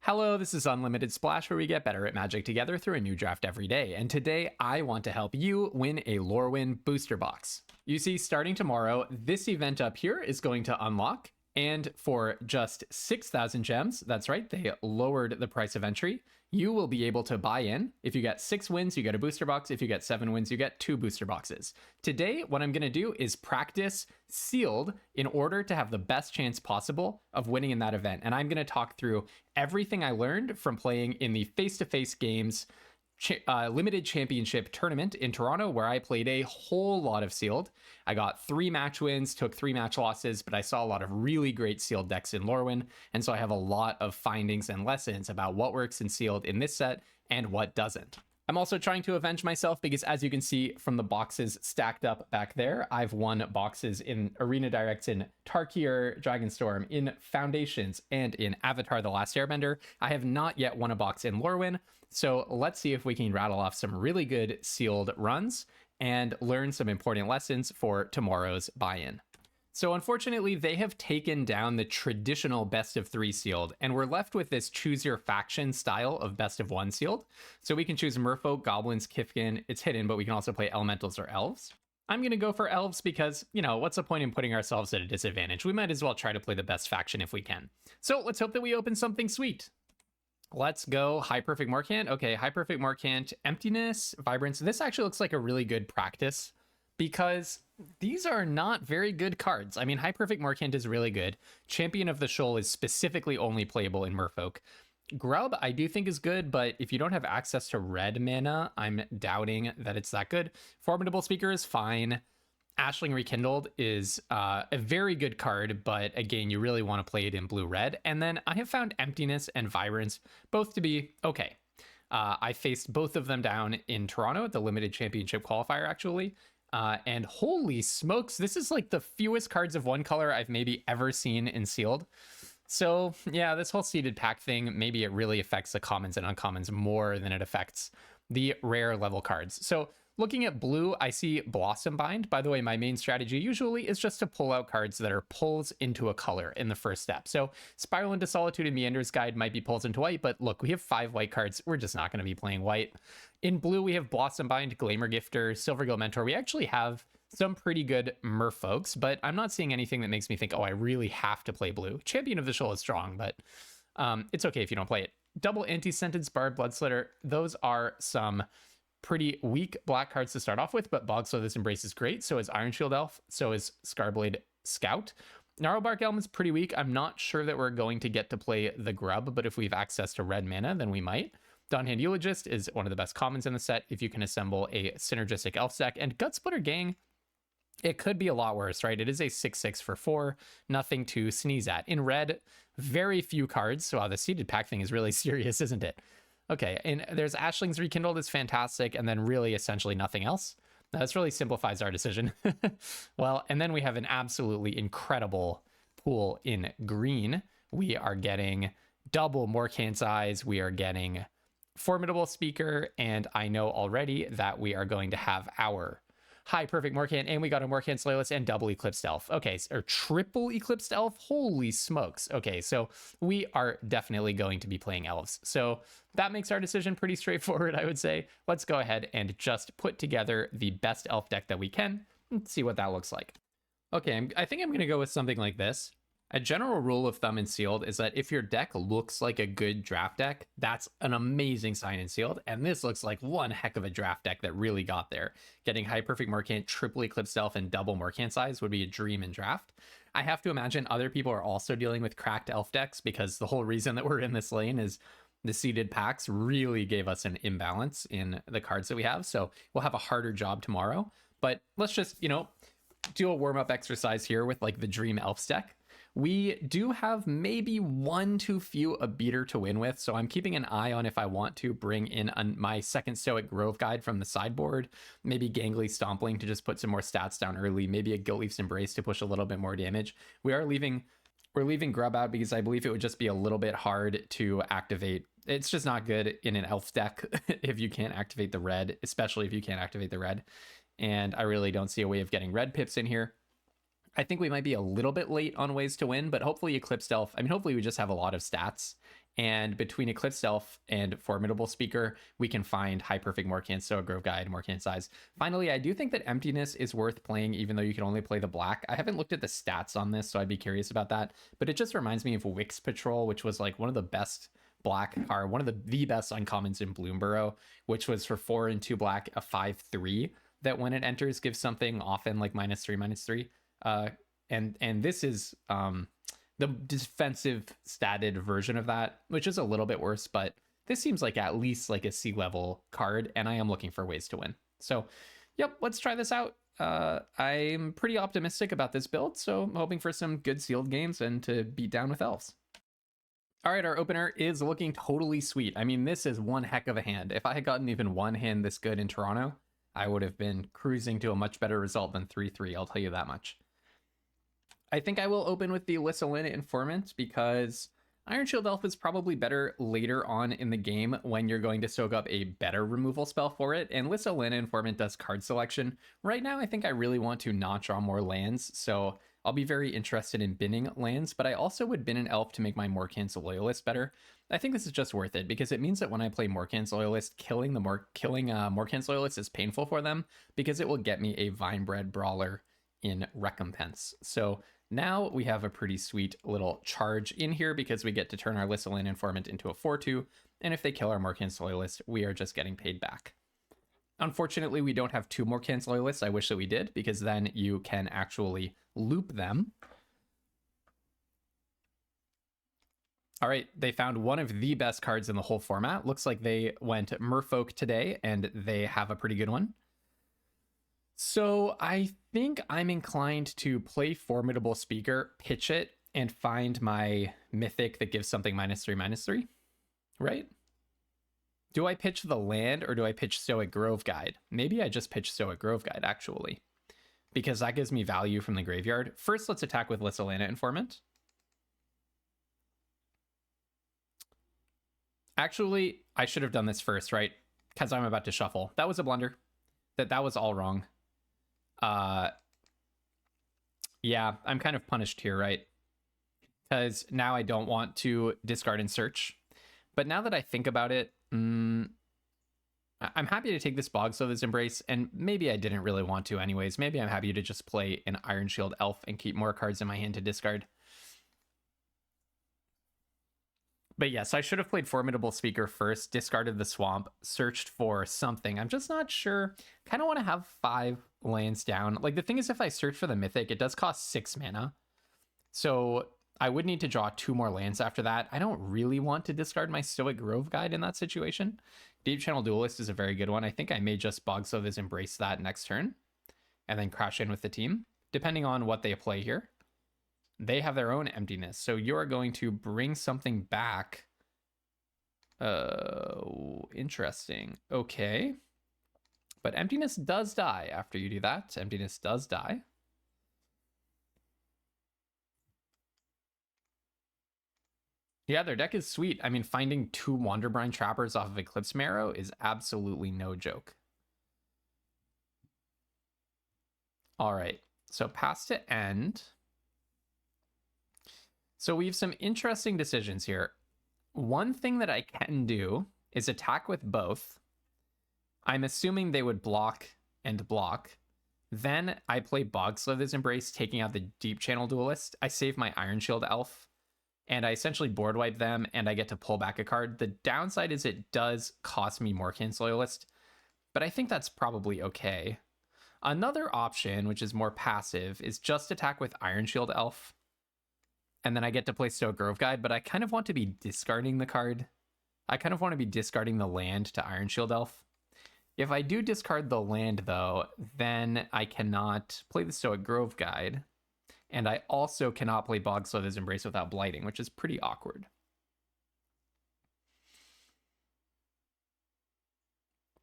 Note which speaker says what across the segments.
Speaker 1: Hello, this is Unlimited Splash, where we get better at Magic together through a new draft every day. And today I want to help you win a Lorwyn booster box. You see, starting tomorrow, this event up here is going to unlock. And for just 6,000 gems, that's right, they lowered the price of entry, you will be able to buy in. If you get 6 wins, you get a booster box. If you get 7 wins, you get 2 booster boxes. Today, what I'm going to do is practice sealed in order to have the best chance possible of winning in that event. And I'm going to talk through everything I learned from playing in the face-to-face games limited championship tournament in Toronto, where I played a whole lot of sealed. I got 3 match wins, took 3 match losses, but I saw a lot of really great sealed decks in Lorwyn, and so I have a lot of findings and lessons about what works in sealed in this set and what doesn't. I'm also trying to avenge myself because, as you can see from the boxes stacked up back there, I've won boxes in Arena Directs, in Tarkir, Dragonstorm, in Foundations, and in Avatar: The Last Airbender. I have not yet won a box in Lorwyn, so let's see if we can rattle off some really good sealed runs and learn some important lessons for tomorrow's buy-in. So unfortunately, they have taken down the traditional best of 3 sealed, and we're left with this choose your faction style of best of 1 sealed. So we can choose Merfolk, Goblins, Kifkin. It's hidden, but we can also play Elementals or Elves. I'm going to go for Elves because, you know, what's the point in putting ourselves at a disadvantage? We might as well try to play the best faction if we can. So let's hope that we open something sweet. Let's go High Perfect Morcant. Okay, High Perfect Morcant, Emptiness, Vibrance. This actually looks like a really good practice because these are not very good cards. I mean, High Perfect Morcant is really good. Champion of the Shoal is specifically only playable in Merfolk. Grub, I do think is good, but if you don't have access to red mana, I'm doubting that it's that good. Formidable Speaker is fine. Ashling Rekindled is a very good card, but again, you really want to play it in blue-red. And then I have found Emptiness and Vibrance both to be okay. I faced both of them down in Toronto at the Limited Championship Qualifier, actually. And holy smokes, this is like the fewest cards of one color I've maybe ever seen in sealed. So yeah, this whole seeded pack thing, maybe it really affects the commons and uncommons more than it affects the rare level cards. So looking at blue, I see Blossom Bind. By the way, my main strategy usually is just to pull out cards that are pulls into a color in the first step. So Spiral into Solitude and Meander's Guide might be pulls into white, but look, we have 5 white cards. We're just not going to be playing white. In blue, we have Blossom Bind, Glamour Gifter, Silvergill Mentor. We actually have some pretty good merfolks, but I'm not seeing anything that makes me think, oh, I really have to play blue. Champion of the Shoal is strong, but it's okay if you don't play it. Double Anti-Sentence, Bard, Bloodslitter. Those are some pretty weak black cards to start off with, but Bogsloth's Embrace is great. So is Iron Shield Elf. So is Scarblade Scout. Gnarlbark Elm is pretty weak. I'm not sure that we're going to get to play the Grub, but if we have access to red mana, then we might. Dawnhand Eulogist is one of the best commons in the set if you can assemble a synergistic elf deck. And Gutsplitter Gang, it could be a lot worse, right? It is a 6/6 for 4, nothing to sneeze at. In red, very few cards. So wow, the seeded pack thing is really serious, isn't it? Okay, and there's Ashling's Rekindled is fantastic, and then really essentially nothing else. Now, this really simplifies our decision. Well, and then we have an absolutely incredible pool in green. We are getting double Morcant's Eyes. We are getting Formidable Speaker, and I know already that we are going to have our High Perfect Morcant, and we got a Morcant Slayerless and double Eclipsed Elf. Okay, or triple Eclipsed Elf? Holy smokes. Okay, so we are definitely going to be playing elves. So that makes our decision pretty straightforward, I would say. Let's go ahead and just put together the best elf deck that we can and see what that looks like. Okay, I think I'm going to go with something like this. A general rule of thumb in sealed is that if your deck looks like a good draft deck, that's an amazing sign in sealed. And this looks like one heck of a draft deck that really got there. Getting High Perfect Morcant, triple Eclipsed Elf, and double Morcant Size would be a dream in draft. I have to imagine other people are also dealing with cracked elf decks, because the whole reason that we're in this lane is the seeded packs really gave us an imbalance in the cards that we have. So we'll have a harder job tomorrow. But let's just, you know, do a warm-up exercise here with like the dream elves deck. We do have maybe one too few a beater to win with, so I'm keeping an eye on if I want to bring in my second Stoic Grove Guide from the sideboard, maybe Gangly Stompling to just put some more stats down early, maybe a Guiltleaf's Embrace to push a little bit more damage. We're leaving Grub out because I believe it would just be a little bit hard to activate. It's just not good in an elf deck if you can't activate the red, especially if you can't activate the red. And I really don't see a way of getting red pips in here. I think we might be a little bit late on ways to win, but hopefully Eclipsed Elf, I mean, hopefully we just have a lot of stats And between Eclipsed Elf and Formidable Speaker, we can find High Perfect Morcant, so a Grove Guide, Morcant Size. Finally, I do think that Emptiness is worth playing, even though you can only play the black. I haven't looked at the stats on this, so I'd be curious about that. But it just reminds me of Wix Patrol, which was like one of the best black, or one of the best uncommons in Bloomburrow, which was for 4 and 2 black, a 5/3 that when it enters gives something often like -3/-3. And this is the defensive statted version of that, which is a little bit worse, but this seems like at least like a C-level card, and I am looking for ways to win. So, yep, let's try this out. I'm pretty optimistic about this build, so I'm hoping for some good sealed games and to beat down with elves. All right, our opener is looking totally sweet. I mean, this is one heck of a hand. If I had gotten even one hand this good in Toronto, I would have been cruising to a much better result than 3-3, I'll tell you that much. I think I will open with the Lorwyn Informant because Iron Shield Elf is probably better later on in the game when you're going to soak up a better removal spell for it, and Lorwyn Informant does card selection. Right now, I think I really want to not draw more lands, so I'll be very interested in binning lands, but I also would bin an elf to make my Morcant's Loyalist better. I think this is just worth it because it means that when I play Morcant's Loyalist, killing Morcant's Loyalist is painful for them because it will get me a Vinebred Brawler in recompense. So now we have a pretty sweet little charge in here because we get to turn our Lorwyn Informant into a 4/2, and if they kill our Morcant's Loyalist, we are just getting paid back. Unfortunately, we don't have 2 Morcant's Loyalists. I wish that we did, because then you can actually loop them. All right, they found one of the best cards in the whole format. Looks like they went Merfolk today, and they have a pretty good one. So I think I'm inclined to play Formidable Speaker, pitch it, and find my mythic that gives something -3/-3, right? Do I pitch the land or do I pitch Stoic Grove Guide? Maybe I just pitch Stoic Grove Guide, actually, because that gives me value from the graveyard. First, let's attack with Lorwyn Informant. Actually, I should have done this first, right? Because I'm about to shuffle. That was a blunder. That was all wrong. Yeah, I'm kind of punished here, right? Because now I don't want to discard and search. But now that I think about it, I'm happy to take this Bogsloth's Embrace, and maybe I didn't really want to anyways. Maybe I'm happy to just play an Iron Shield Elf and keep more cards in my hand to discard. But yes, I should have played Formidable Speaker first, discarded the Swamp, searched for something. I'm just not sure. Kind of want to have 5 lands down. Like, the thing is, if I search for the Mythic, it does cost 6 mana. So I would need to draw 2 more lands after that. I don't really want to discard my Stoic Grove Guide in that situation. Deep Channel Duelist is a very good one. I think I may just Bogsloth's Embrace that next turn and then crash in with the team, depending on what they play here. They have their own emptiness, so you're going to bring something back. Interesting. Okay. But emptiness does die after you do that. Emptiness does die. Yeah, their deck is sweet. I mean, finding 2 Wanderbrine Trappers off of Eclipse Marrow is absolutely no joke. All right, so pass to end. So we have some interesting decisions here. One thing that I can do is attack with both. I'm assuming they would block and block. Then I play Bogsloth's Embrace, taking out the Deep Channel Duelist. I save my Iron Shield Elf, and I essentially board wipe them, and I get to pull back a card. The downside is it does cost me Morcant's Loyalist, but I think that's probably okay. Another option, which is more passive, is just attack with Iron Shield Elf, and then I get to play Stoic Grove Guide, but I kind of want to be discarding the card. I kind of want to be discarding the land to Iron Shield Elf. If I do discard the land, though, then I cannot play the Stoic Grove Guide, and I also cannot play Bogsloth's Embrace without blighting, which is pretty awkward.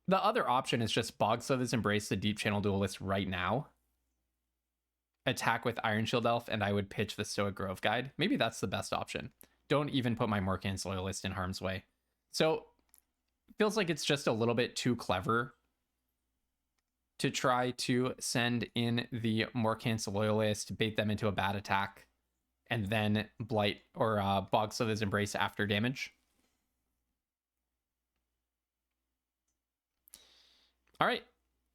Speaker 1: The other option is just Bogsloth's Embrace the Deep Channel Duelist right now, attack with Iron Shield Elf, and I would pitch the Stoic Grove Guide. Maybe that's the best option. Don't even put my Morcant's Loyalist in harm's way. So feels like it's just a little bit too clever to try to send in the Morcant's Loyalist, bait them into a bad attack, and then blight or Bogsloth's Embrace after damage. All right.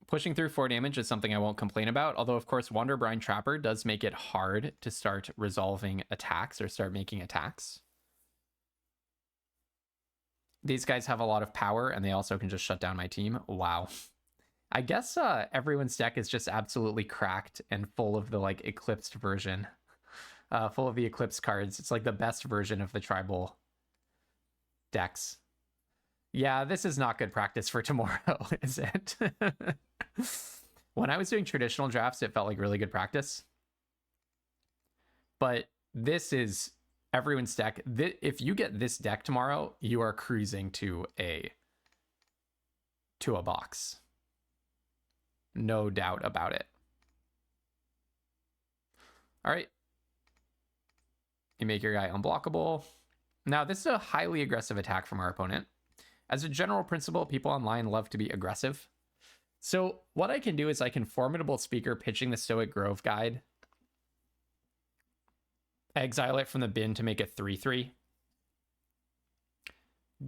Speaker 1: Pushing through 4 damage is something I won't complain about, although of course Wanderbrine Trapper does make it hard to start resolving attacks or start making attacks. These guys have a lot of power and they also can just shut down my team. Wow. I guess everyone's deck is just absolutely cracked and full of the like Eclipsed version. Full of the Eclipsed cards. It's like the best version of the tribal decks. Yeah, this is not good practice for tomorrow, is it? When I was doing traditional drafts, it felt like really good practice. But this is everyone's deck. If you get this deck tomorrow, you are cruising to a box. No doubt about it. All right. You make your guy unblockable. Now, this is a highly aggressive attack from our opponent. As a general principle, people online love to be aggressive. So what I can do is I can Formidable Speaker pitching the Stoic Grove Guide. Exile it from the bin to make it 3/3.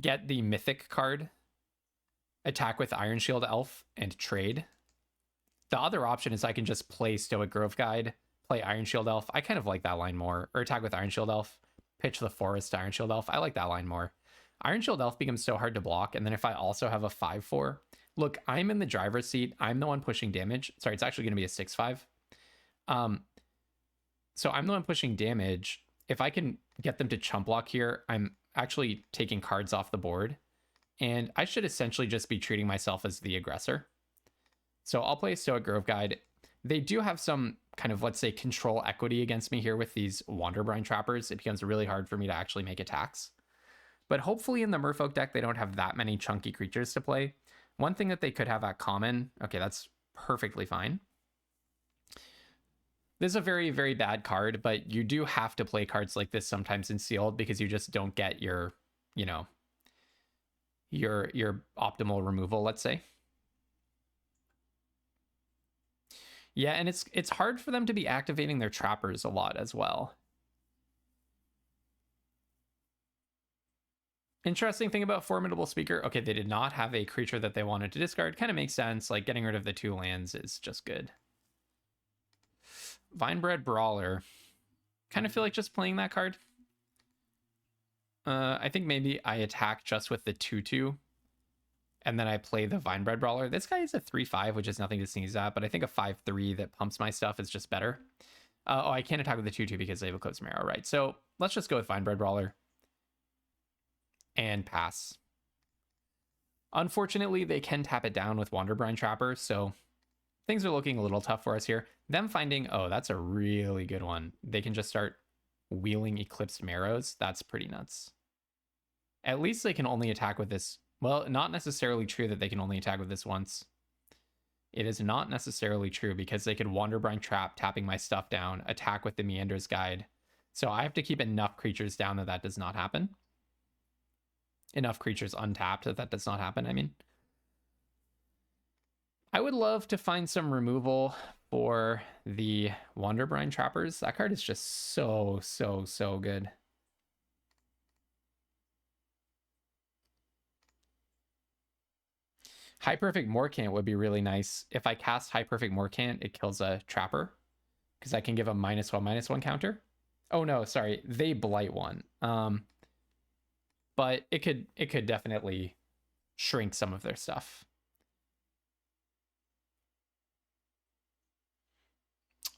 Speaker 1: Get the Mythic card. Attack with Iron Shield Elf and trade. The other option is I can just play Stoic Grove Guide, play Iron Shield Elf. I kind of like that line more. Or attack with Iron Shield Elf. Pitch the Forest Iron Shield Elf. I like that line more. Iron Shield Elf becomes so hard to block, and then if I also have a 5/4, look, I'm in the driver's seat. I'm the one pushing damage. Sorry, it's actually going to be a 6/5. So I'm the one pushing damage. If I can get them to chump block here, I'm actually taking cards off the board, and I should essentially just be treating myself as the aggressor. So I'll play Stoic Grove Guide. They do have some kind of, let's say, control equity against me here with these Wanderbrine Trappers. It becomes really hard for me to actually make attacks. But hopefully in the Merfolk deck, they don't have that many chunky creatures to play. One thing that they could have at common, okay, that's perfectly fine. This is a very, very bad card, but you do have to play cards like this sometimes in sealed because you just don't get your, you know, your optimal removal, let's say. Yeah, and it's hard for them to be activating their trappers a lot as well. Interesting thing about Formidable Speaker. Okay, they did not have a creature that they wanted to discard. Kind of makes sense. Like, getting rid of the 2 lands is just good. Vinebred Brawler. Kind of feel like just playing that card. I think maybe I attack just with the 2/2. And then I play the Vinebred Brawler. This guy is a 3/5, which is nothing to sneeze at. But I think a 5/3 that pumps my stuff is just better. Oh, I can't attack with the 2/2 because they have a Eclipsed Marrow, right? So let's just go with Vinebred Brawler. And pass. Unfortunately, they can tap it down with Wanderbrine Trapper, so things are looking a little tough for us here. Them finding, oh, that's a really good one. They can just start wheeling Eclipsed Marrows. That's pretty nuts. At least they can only attack with this. Well, not necessarily true that they can only attack with this once. It is not necessarily true because they could Wanderbrine Trap, tapping my stuff down, attack with the Meander's Guide. So I have to keep enough creatures down that does not happen. Enough creatures untapped that does not happen, I mean. I would love to find some removal for the Wanderbrine Trappers. That card is just so, so, so good. High Perfect Morcant would be really nice. If I cast High Perfect Morcant, it kills a Trapper. Because I can give a -1/-1 counter. Oh no, sorry. They blight one. But it could definitely shrink some of their stuff.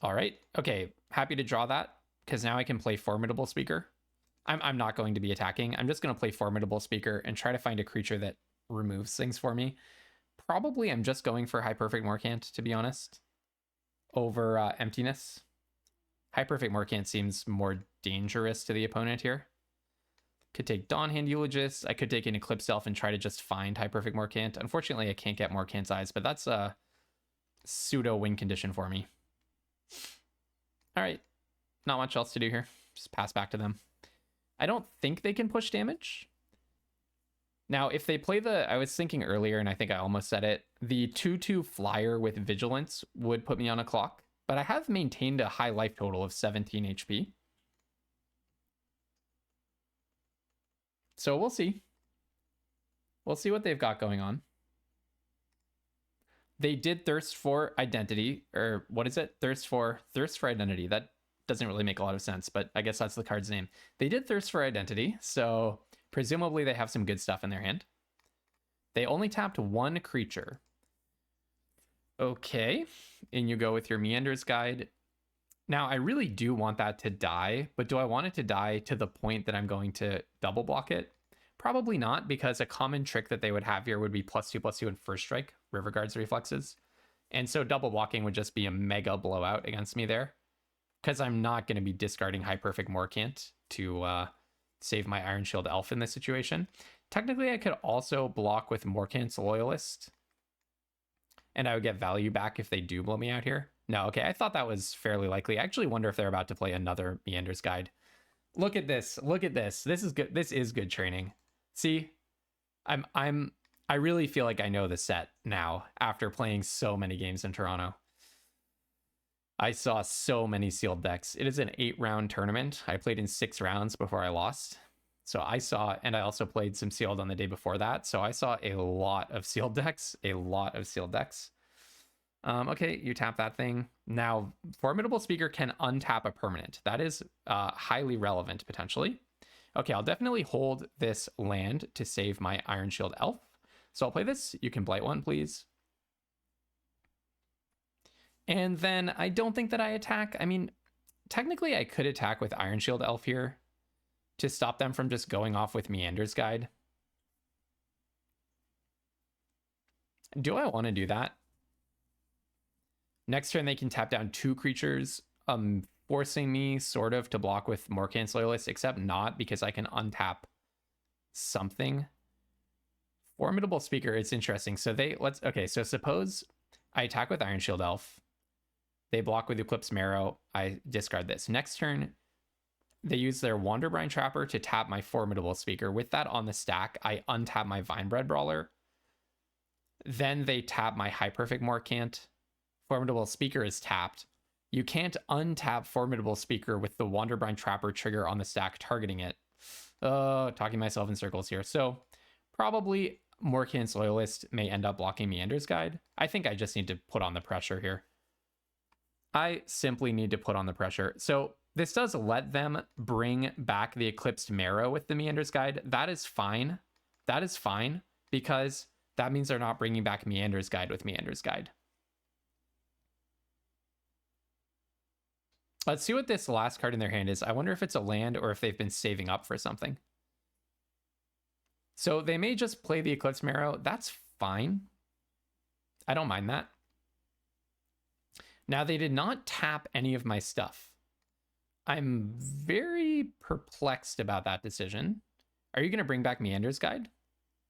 Speaker 1: All right. Okay. Happy to draw that because now I can play Formidable Speaker. I'm not going to be attacking. I'm just going to play Formidable Speaker and try to find a creature that removes things for me. Probably I'm just going for High Perfect Morcant, to be honest, over Emptiness. High Perfect Morcant seems more dangerous to the opponent here. Could take Dawnhand Eulogist. I could take an Eclipsed Elf and try to just find High Perfect Morcant. Unfortunately, I can't get Morcant's Eyes, but that's a pseudo win condition for me. All right. Not much else to do here. Just pass back to them. I don't think they can push damage. Now, if they play the... I was thinking earlier, and I think I almost said it. The 2/2 flyer with Vigilance would put me on a clock. But I have maintained a high life total of 17 HP. So we'll see. We'll see what they've got going on. They did Thirst for Identity, or what is it? Thirst for Identity. That doesn't really make a lot of sense, but I guess that's the card's name. They did Thirst for Identity, so presumably they have some good stuff in their hand. They only tapped one creature. Okay, and you go with your Meander's Guide. Now, I really do want that to die, but do I want it to die to the point that I'm going to double block it? Probably not, because a common trick that they would have here would be +2/+2 and first strike, River Guard's reflexes. And so double blocking would just be a mega blowout against me there, because I'm not going to be discarding High Perfect Morcant to save my Iron Shield Elf in this situation. Technically, I could also block with Morcant's Loyalist, and I would get value back if they do blow me out here. No, okay, I thought that was fairly likely. I actually wonder if they're about to play another Meander's Guide. Look at this. Look at this. This is good. This is good training. See, I really feel like I know the set now after playing so many games in Toronto. I saw so many sealed decks. It is an 8-round tournament. I played in 6 rounds before I lost. So I saw, and I also played some sealed on the day before that. So I saw a lot of sealed decks, Okay, you tap that thing. Now, Formidable Speaker can untap a permanent. That is highly relevant, potentially. Okay, I'll definitely hold this land to save my Iron Shield Elf. So I'll play this. You can blight one, please. And then I don't think that I attack. I mean, technically I could attack with Iron Shield Elf here to stop them from just going off with Meander's Guide. Do I want to do that? Next turn, they can tap down 2 creatures, forcing me sort of to block with Morcant's Loyalist, except not, because I can untap something. Formidable Speaker, it's interesting. So so suppose I attack with Iron Shield Elf. They block with Eclipsed Marrow. I discard this. Next turn, they use their Wanderbrine Trapper to tap my Formidable Speaker. With that on the stack, I untap my Vinebred Brawler. Then they tap my High Perfect Morcant. Formidable Speaker is tapped. You can't untap Formidable Speaker with the Wanderbrine Trapper trigger on the stack targeting it. Talking myself in circles here. So probably Morcant's Loyalist may end up blocking Meander's Guide. I think I just need to put on the pressure here. I simply need to put on the pressure. So this does let them bring back the Eclipsed Marrow with the Meander's Guide. That is fine. That is fine, because that means they're not bringing back Meander's Guide with Meander's Guide. Let's see what this last card in their hand is. I wonder if it's a land or if they've been saving up for something. So they may just play the Eclipse Marrow. That's fine. I don't mind that. Now, they did not tap any of my stuff. I'm very perplexed about that decision. Are you going to bring back Meander's Guide?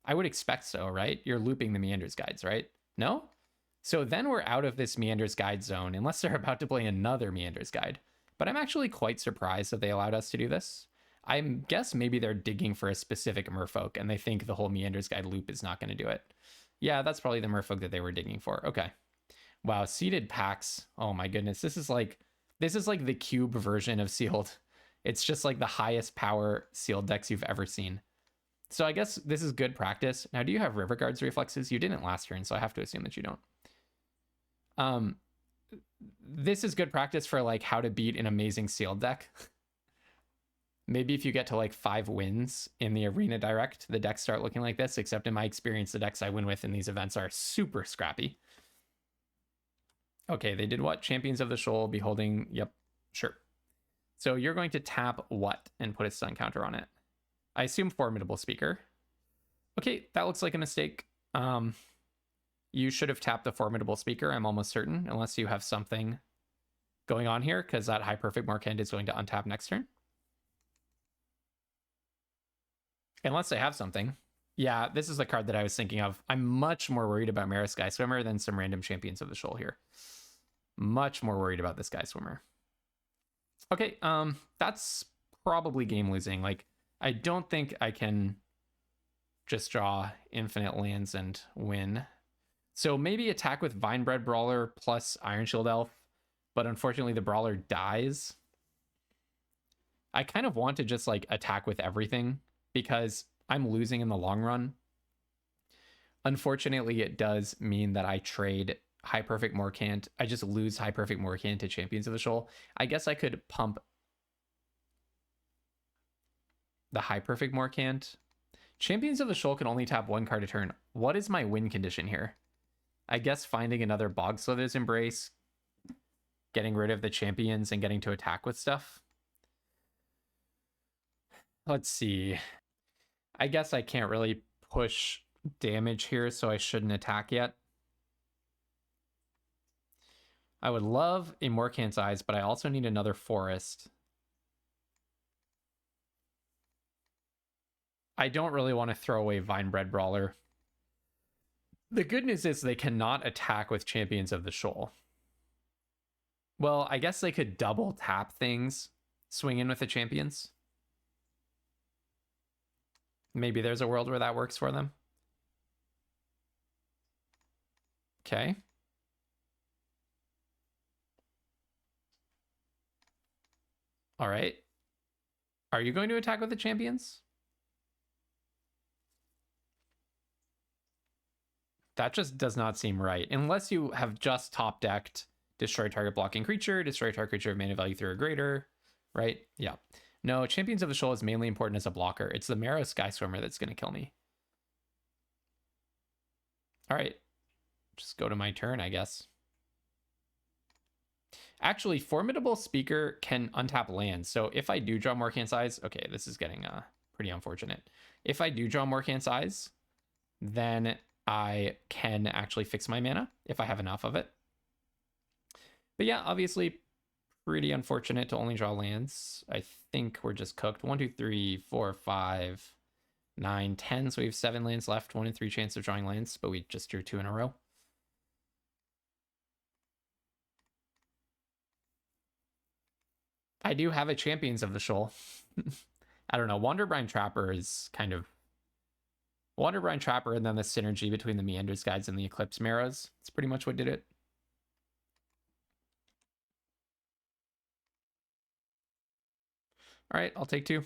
Speaker 1: I would expect so, right? You're looping the Meander's Guides, right? No? So then we're out of this Meander's Guide zone, unless they're about to play another Meander's Guide. But I'm actually quite surprised that they allowed us to do this. I guess maybe they're digging for a specific merfolk, and they think the whole Meander's Guide loop is not going to do it. Yeah, that's probably the merfolk that they were digging for. Okay. Wow, seeded packs. Oh my goodness. This is like the cube version of sealed. It's just like the highest power sealed decks you've ever seen. So I guess this is good practice. Now, do you have River Guard's reflexes? You didn't last turn, so I have to assume that you don't. This is good practice for like how to beat an amazing sealed deck. Maybe if you get to like 5 wins in the arena direct, the decks start looking like this, except in my experience, the decks I win with in these events are super scrappy. Okay, they did what? Champions of the Shoal, beholding. Yep, sure. So you're going to tap what and put a stun counter on it? I assume Formidable Speaker. Okay, that looks like a mistake. You should have tapped the Formidable Speaker, I'm almost certain, unless you have something going on here, because that High Perfect Morcant is going to untap next turn. Unless they have something. Yeah, this is the card that I was thinking of. I'm much more worried about Mara Sky Swimmer than some random Champions of the Shoal here. Much more worried about this Sky Swimmer. Okay, that's probably game losing. Like, I don't think I can just draw infinite lands and win. So maybe attack with Vinebred Brawler plus Iron Shield Elf, but unfortunately the Brawler dies. I kind of want to just like attack with everything because I'm losing in the long run. Unfortunately, it does mean that I trade High Perfect Morcant. I just lose High Perfect Morcant to Champions of the Shoal. I guess I could pump the High Perfect Morcant. Champions of the Shoal can only tap one card a turn. What is my win condition here? I guess finding another Bog Slither's Embrace, getting rid of the champions, and getting to attack with stuff. Let's see. I guess I can't really push damage here, so I shouldn't attack yet. I would love a Morcant's Eyes, but I also need another Forest. I don't really want to throw away Vinebred Brawler. The good news is they cannot attack with Champions of the Shoal. Well, I guess they could double tap things, swing in with the champions. Maybe there's a world where that works for them. Okay. All right. Are you going to attack with the champions? That just does not seem right. Unless you have just top decked destroy target blocking creature, destroy target creature of mana value 3 or greater, right? Yeah. No, Champions of the Shoal is mainly important as a blocker. It's the Marrow Skyswimmer that's going to kill me. All right. Just go to my turn, I guess. Actually, Formidable Speaker can untap lands. So if I do draw Morcant's Eyes, okay, this is getting pretty unfortunate. If I do draw Morcant's Eyes, then I can actually fix my mana if I have enough of it. But yeah, obviously pretty unfortunate to only draw lands. I think we're just cooked. 1, 2, 3, 4, 5, 9, 10. So we have 7 lands left. 1 in 3 chance of drawing lands, but we just drew 2 in a row. I do have a Champions of the Shoal. I don't know. Wanderbrine Trapper is kind of... Wanderbrine Trapper and then the synergy between the Meander's Guides and the Eclipse Marrows. It's pretty much what did it. All right, I'll take 2.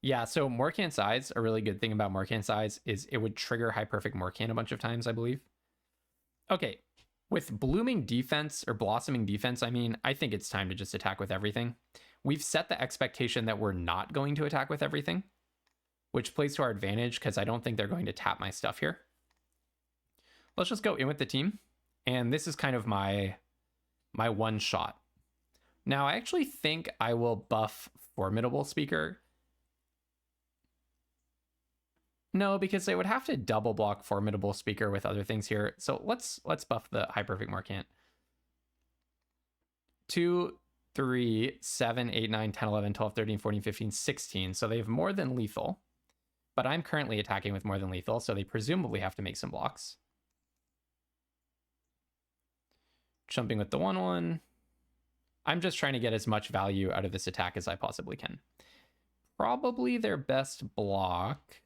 Speaker 1: Yeah, so Morcant's Eyes, a really good thing about Morcant's Eyes is it would trigger High Perfect Morcant a bunch of times, I believe. Okay, with Blooming Defense, or Blossoming Defense, I mean, I think it's time to just attack with everything. We've set the expectation that we're not going to attack with everything, which plays to our advantage because I don't think they're going to tap my stuff here. Let's just go in with the team. And this is kind of my one shot. Now, I actually think I will buff Formidable Speaker. No, because they would have to double block Formidable Speaker with other things here. So let's buff the High Perfect Morcant. 2, 3, 7, 8, 9, 10, 11, 12, 13, 14, 15, 16. So they have more than lethal. But I'm currently attacking with more than lethal, so they presumably have to make some blocks. Jumping with the 1/1. I'm just trying to get as much value out of this attack as I possibly can. Probably their best block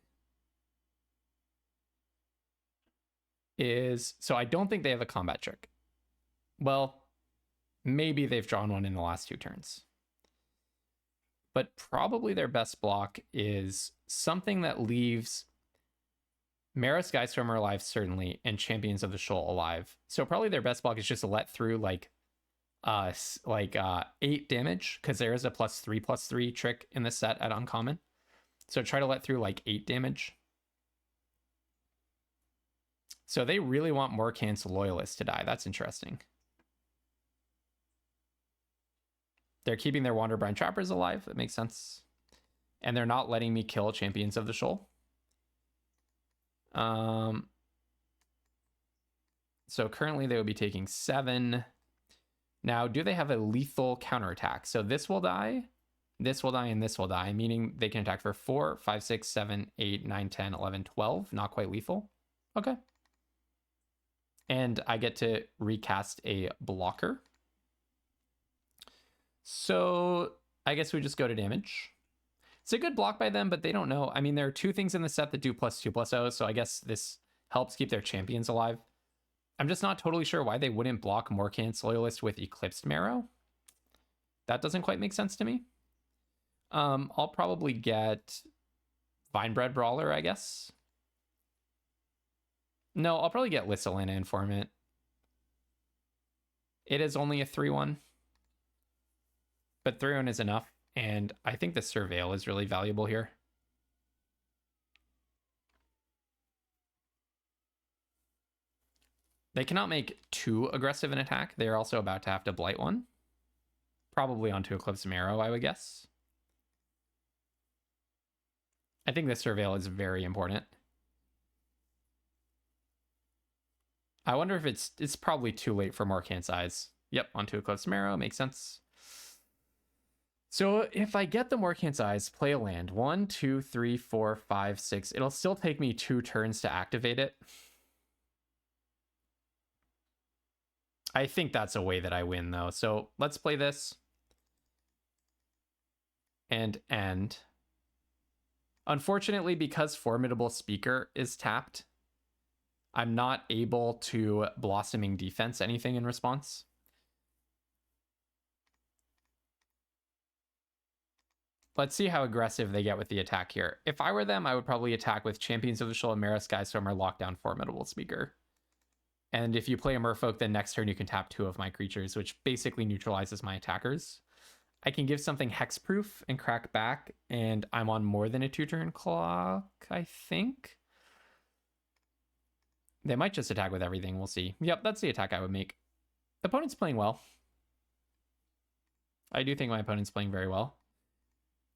Speaker 1: is... So I don't think they have a combat trick. Well, maybe they've drawn one in the last 2 turns. But probably their best block is something that leaves Marrow Skyswimmer alive, certainly, and Champions of the Shoal alive. So probably their best block is just to let through like 8 damage, because there is a +3/+3 trick in this set at uncommon. So try to let through like 8 damage. So they really want Morcant's Loyalist to die. That's interesting. They're keeping their Wanderbrine Trappers alive. That makes sense. And they're not letting me kill Champions of the Shoal. So currently they would be taking 7. Now, do they have a lethal counterattack? So this will die, and this will die, meaning they can attack for 4, 5, 6, 7, 8, 9, 10, 11, 12. Not quite lethal. Okay. And I get to recast a blocker. So I guess we just go to damage. It's a good block by them, but they don't know. I mean, there are 2 things in the set that do +2/+0, so I guess this helps keep their champions alive. I'm just not totally sure why they wouldn't block Morcant's Loyalist with Eclipsed Marrow. That doesn't quite make sense to me. I'll probably get Vinebred Brawler, I guess. No, I'll probably get Lissalina Informant. It is only a 3/1. But 3/1 is enough. And I think the Surveil is really valuable here. They cannot make too aggressive an attack. They're also about to have to blight one. Probably onto Eclipsed Marrow, I would guess. I think the Surveil is very important. I wonder if it's probably too late for Morcant's Eyes. Yep, onto Eclipsed Marrow, makes sense. So if I get the Morcant's Eyes, play a land. 1, 2, 3, 4, 5, 6. It'll still take me 2 turns to activate it. I think that's a way that I win, though. So let's play this. And end. Unfortunately, because Formidable Speaker is tapped, I'm not able to Blossoming Defense anything in response. Let's see how aggressive they get with the attack here. If I were them, I would probably attack with Champions of the Chimera, Skystorm, or Lockdown Formidable Speaker. And if you play a Merfolk, then next turn you can tap 2 of my creatures, which basically neutralizes my attackers. I can give something hexproof and crack back, and I'm on more than a 2-turn clock, I think. They might just attack with everything. We'll see. Yep, that's the attack I would make. The opponent's playing well. I do think my opponent's playing very well.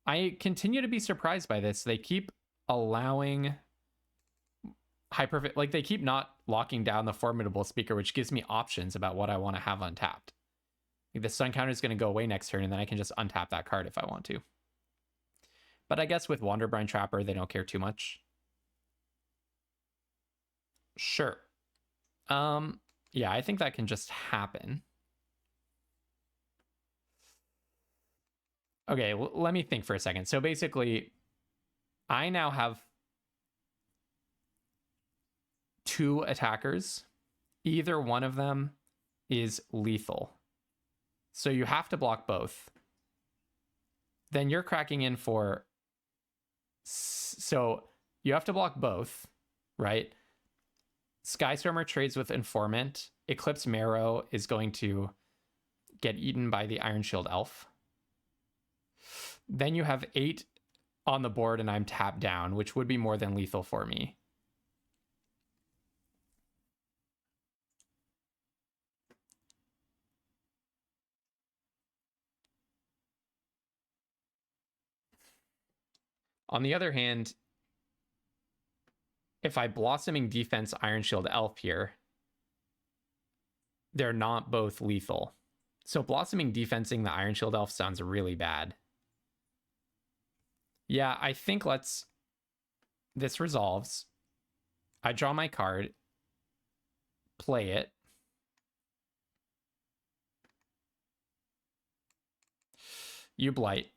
Speaker 1: I continue to be surprised by this. They keep allowing like they keep not locking down the Formidable Speaker, which gives me options about what I want to have untapped. Like the Sun counter is going to go away next turn, and then I can just untap that card if I want to. But I guess with Wanderbrine Trapper, they don't care too much. Sure. Yeah, I think that can just happen. Okay, well, let me think for a second. So basically, I now have 2 attackers. Either one of them is lethal. So you have to block both. Then you're cracking in for... So you have to block both, right? Skystormer trades with Informant. Eclipsed Marrow is going to get eaten by the Iron Shield Elf. Then you have 8 on the board and I'm tapped down, which would be more than lethal for me. On the other hand, if I Blossoming Defense Iron Shield Elf here, they're not both lethal. So Blossoming Defensing the Iron Shield Elf sounds really bad. Yeah, I think this resolves. I draw my card, play it. You blight.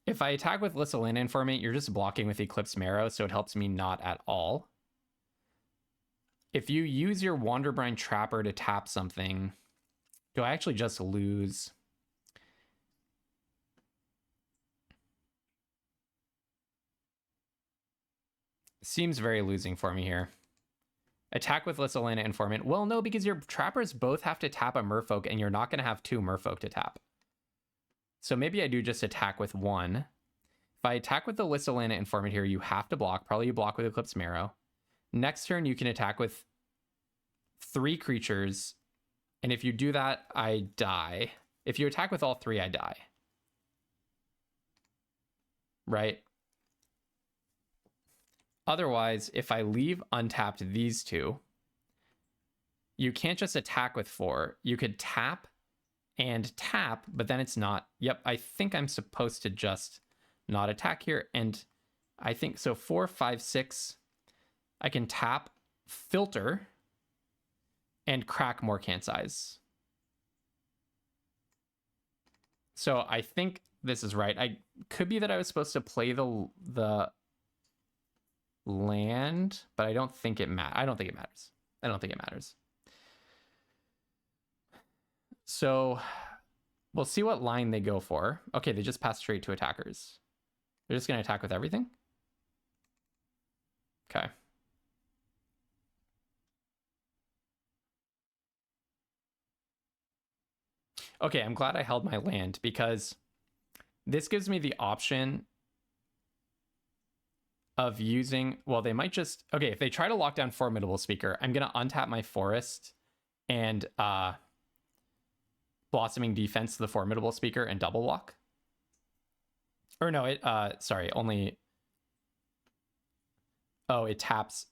Speaker 1: If I attack with Lissalina Informant, you're just blocking with Eclipsed Marrow, so it helps me not at all. If you use your Wanderbrine Trapper to tap something, do I actually just lose? Seems very losing for me here. Attack with Lissalina Informant. Well, no, because your trappers both have to tap a Merfolk, and you're not going to have 2 Merfolk to tap. So maybe I do just attack with 1. If I attack with the Lissalina Informant here, you have to block. Probably you block with Eclipsed Marrow. Next turn, you can attack with 3 creatures. And if you do that, I die. If you attack with all 3, I die. Right? Otherwise, if I leave untapped these 2, you can't just attack with 4. You could tap and tap, but then it's not. Yep, I think I'm supposed to just not attack here. And I think so 4, 5, 6. I can tap, filter, and crack Morcant's Eyes. So I think this is right. I could be that I was supposed to play the land, but I don't think it matters. I don't think it matters. So we'll see what line they go for. Okay, they just pass straight to attackers. They're just going to attack with everything? Okay. Okay, I'm glad I held my land because this gives me the option of using, well, they might just, okay, if they try to lock down Formidable Speaker, I'm going to untap my Forest and Blossoming Defense to the Formidable Speaker and double block. Or no, sorry, only, oh, it taps,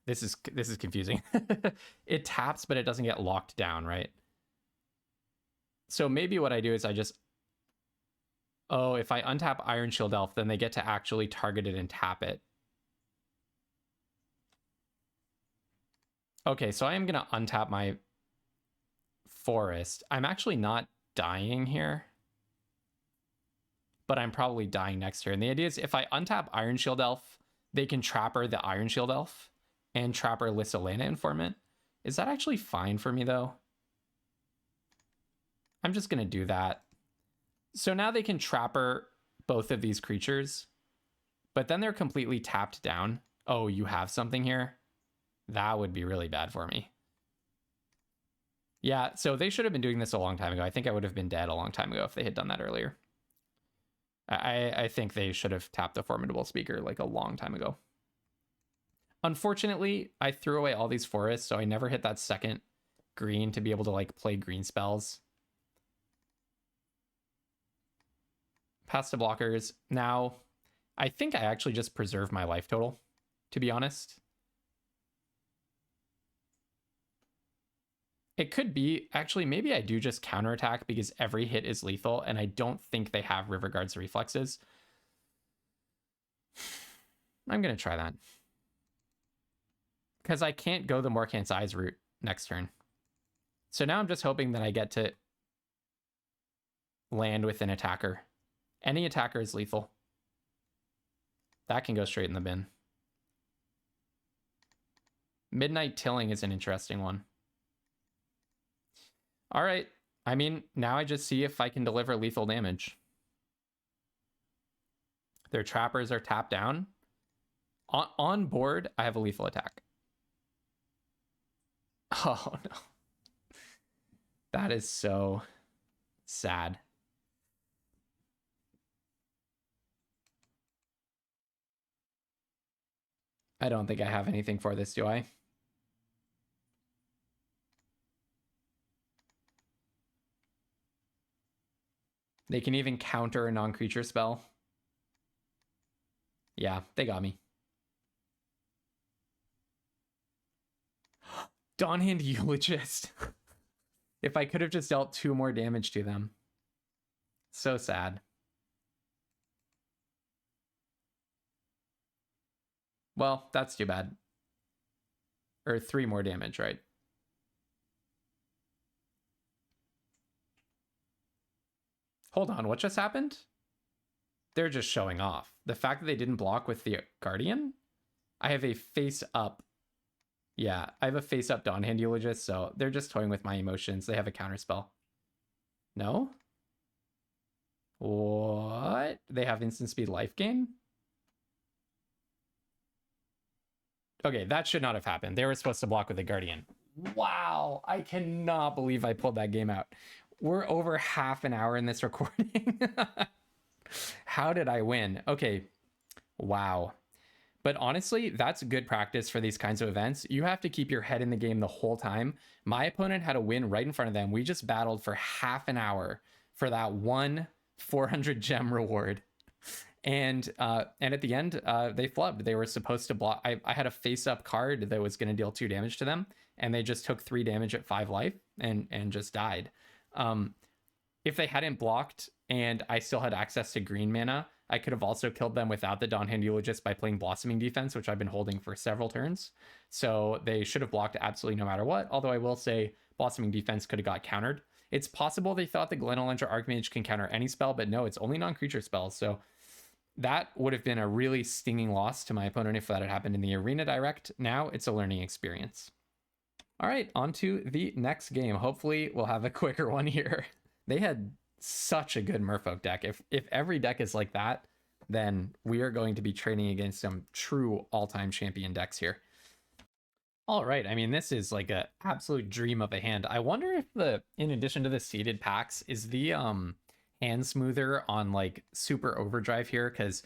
Speaker 1: this is confusing. It taps, but it doesn't get locked down, right? So maybe what I do is I just, oh, if I untap Iron Shield Elf, then they get to actually target it and tap it. Okay, so I am going to untap my Forest. I'm actually not dying here, but I'm probably dying next turn. The idea is if I untap Iron Shield Elf, they can trapper the Iron Shield Elf and trapper Lissalena Informant. Is that actually fine for me, though? I'm just going to do that. So now they can trapper both of these creatures, but then they're completely tapped down. Oh, you have something here? That would be really bad for me. Yeah, so they should have been doing this a long time ago. I think I would have been dead a long time ago if they had done that earlier. I think they should have tapped the Formidable Speaker like a long time ago. Unfortunately, I threw away all these forests, so I never hit that second green to be able to like play green spells. Past the blockers. Now, I think I actually just preserved my life total, to be honest. It could be, actually, maybe I do just counterattack because every hit is lethal, and I don't think they have River Guard's reflexes. I'm going to try that. Because I can't go the Morcant's Eyes route next turn. So now I'm just hoping that I get to land with an attacker. Any attacker is lethal. That can go straight in the bin. Midnight Tilling is an interesting one. All right. I mean, now I just see if I can deliver lethal damage. Their trappers are tapped down. On board, I have a lethal attack. Oh, no. That is so sad. I don't think I have anything for this, do I? They can even counter a non-creature spell. Yeah, they got me. Dawnhand Eulogist. If I could have just dealt 2 more damage to them. So sad. Well, that's too bad. Or 3 more damage, right? Hold on, what just happened? They're just showing off. The fact that they didn't block with the Guardian? I have a face-up. Yeah, I have a face-up Dawnhand Eulogist, so they're just toying with my emotions. They have a counterspell. No? What? They have instant speed life gain? Okay, that should not have happened. They were supposed to block with the Guardian. Wow, I cannot believe I pulled that game out. We're over half an hour in this recording. How did I win? Okay, wow. But honestly, that's good practice for these kinds of events. You have to keep your head in the game the whole time. My opponent had a win right in front of them. We just battled for half an hour for that one 400 gem reward. And at the end, they flubbed. They were supposed to block. I had a face-up card that was going to deal 2 damage to them, and they just took 3 damage at 5 life and just died. If they hadn't blocked and I still had access to green mana, I could have also killed them without the Dawnhand Eulogist by playing Blossoming Defense, which I've been holding for several turns. So they should have blocked absolutely no matter what, although I will say Blossoming Defense could have got countered. It's possible they thought the Glenelendra Archmage can counter any spell, but no, it's only non-creature spells. So that would have been a really stinging loss to my opponent if that had happened in the Arena Direct. Now it's a learning experience. All right, on to the next game. Hopefully we'll have a quicker one here. They had such a good Merfolk deck. If every deck is like that, then we are going to be trading against some true all-time champion decks here. All right, I mean, this is like a absolute dream of a hand. I wonder if in addition to the seeded packs, is the hand smoother on like super overdrive here, because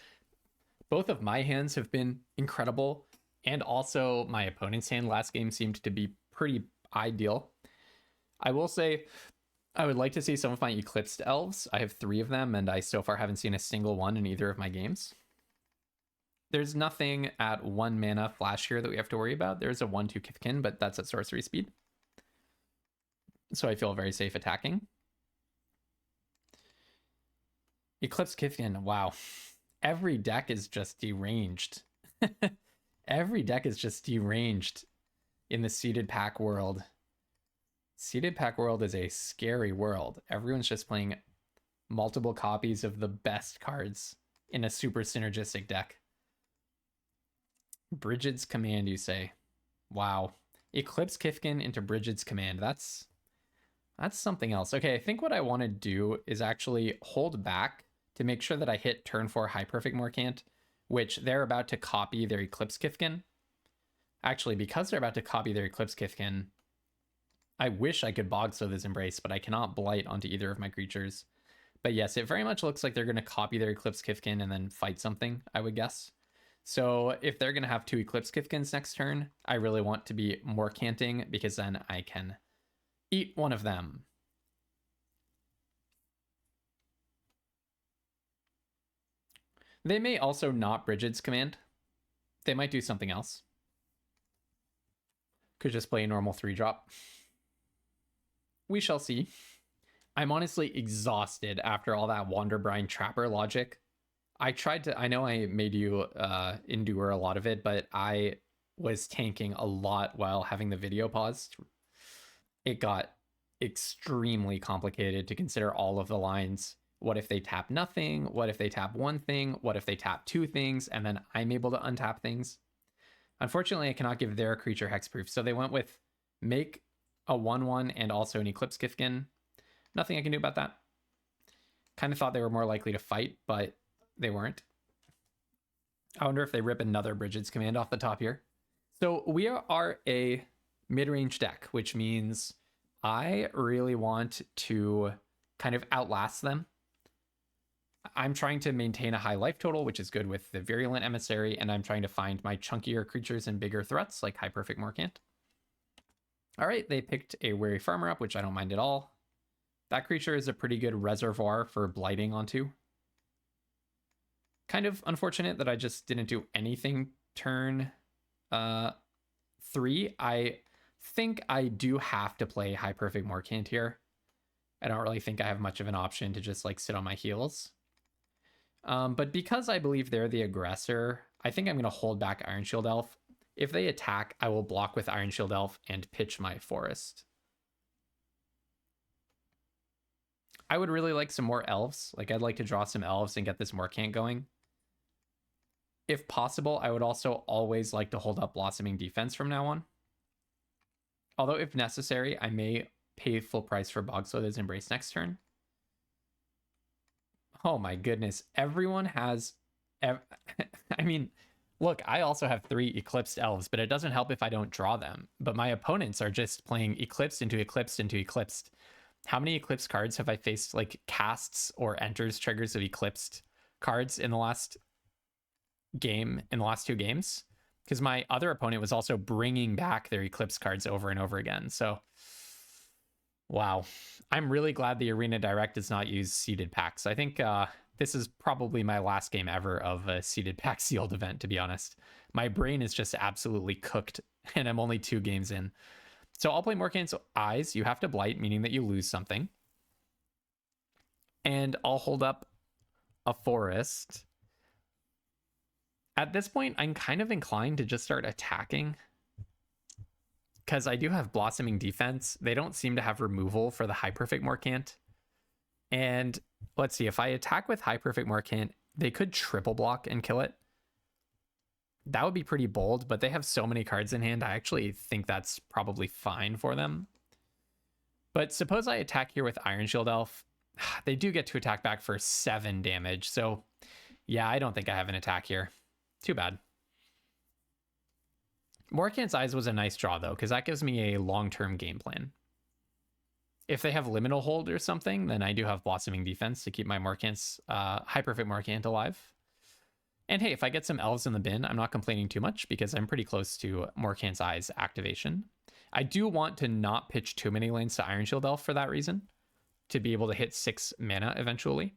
Speaker 1: both of my hands have been incredible, and also my opponent's hand last game seemed to be pretty ideal. I will say I would like to see some of my Eclipsed elves. I have 3 of them, and I so far haven't seen a single one in either of my games. There's nothing at 1 mana flash here that we have to worry about. There's a 1/2 Kithkin, but that's at sorcery speed. So I feel very safe attacking. Eclipse Kithkin, wow. Every deck is just deranged. Every deck is just deranged in the seeded pack world. Seeded pack world is a scary world. Everyone's just playing multiple copies of the best cards in a super synergistic deck. Brigid's Command, you say? Wow. Eclipse Kithkin into Brigid's Command. That's something else. Okay, I think what I want to do is actually hold back to make sure that I hit turn 4 High Perfect Morcant, which they're about to copy their Eclipse Kithkin. Actually, because they're about to copy their Eclipse Kithkin, I wish I could Bogslither's Embrace, but I cannot Blight onto either of my creatures. But yes, it very much looks like they're going to copy their Eclipse Kithkin and then fight something, I would guess. So if they're going to have 2 Eclipse Kithkins next turn, I really want to be Morcanting, because then I can eat one of them. They may also not Brigid's Command. They might do something else. Could just play a normal 3-drop. We shall see. I'm honestly exhausted after all that Wanderbrine Trapper logic. I know I made you endure a lot of it, but I was tanking a lot while having the video paused. It got extremely complicated to consider all of the lines. What if they tap nothing? What if they tap one thing? What if they tap 2 things and then I'm able to untap things? Unfortunately, I cannot give their creature hexproof, so they went with make a 1/1 and also an Eclipse Kithkin. Nothing I can do about that. Kind of thought they were more likely to fight, but they weren't. I wonder if they rip another Brigid's Command off the top here. So we are a mid-range deck, which means I really want to kind of outlast them. I'm trying to maintain a high life total, which is good with the Virulent Emissary, and I'm trying to find my chunkier creatures and bigger threats like High Perfect Morcant. All right, they picked a Wary Farmer up, which I don't mind at all. That creature is a pretty good reservoir for blighting onto. Kind of unfortunate that I just didn't do anything turn 3. I think I do have to play High Perfect Morcant here. I don't really think I have much of an option to just like sit on my heels. But because I believe they're the aggressor, I think I'm going to hold back Iron Shield Elf. If they attack, I will block with Iron Shield Elf and pitch my forest. I would really like some more elves. Like, I'd like to draw some elves and get this Morcant going. If possible, I would also always like to hold up Blossoming Defense from now on. Although, if necessary, I may pay full price for Bogslither's Embrace next turn. Oh my goodness. Everyone has... I mean, look, I also have 3 Eclipsed Elves, but it doesn't help if I don't draw them. But my opponents are just playing Eclipsed into Eclipsed into Eclipsed. How many Eclipsed cards have I faced, like, casts or enters triggers of Eclipsed cards in the last game, in the last 2 games? Because my other opponent was also bringing back their Eclipse cards over and over again. So, wow. I'm really glad the Arena Direct does not use seeded packs. I think this is probably my last game ever of a seeded pack sealed event, to be honest. My brain is just absolutely cooked, and I'm only 2 games in. So I'll play Morcant's Eyes. You have to Blight, meaning that you lose something. And I'll hold up a Forest. At this point, I'm kind of inclined to just start attacking, because I do have Blossoming Defense. They don't seem to have removal for the High Perfect Morcant. And let's see, if I attack with High Perfect Morcant, they could triple block and kill it. That would be pretty bold, but they have so many cards in hand, I actually think that's probably fine for them. But suppose I attack here with Iron Shield Elf. They do get to attack back for 7 damage. So yeah, I don't think I have an attack here. Too bad. Morcant's Eyes was a nice draw though, because that gives me a long-term game plan. If they have Liminal Hold or something, then I do have Blossoming Defense to keep my Morcant's High Perfect Morcant alive. And hey, if I get some elves in the bin, I'm not complaining too much because I'm pretty close to Morcant's Eyes activation. I do want to not pitch too many lanes to Iron Shield Elf for that reason, to be able to hit 6 mana eventually.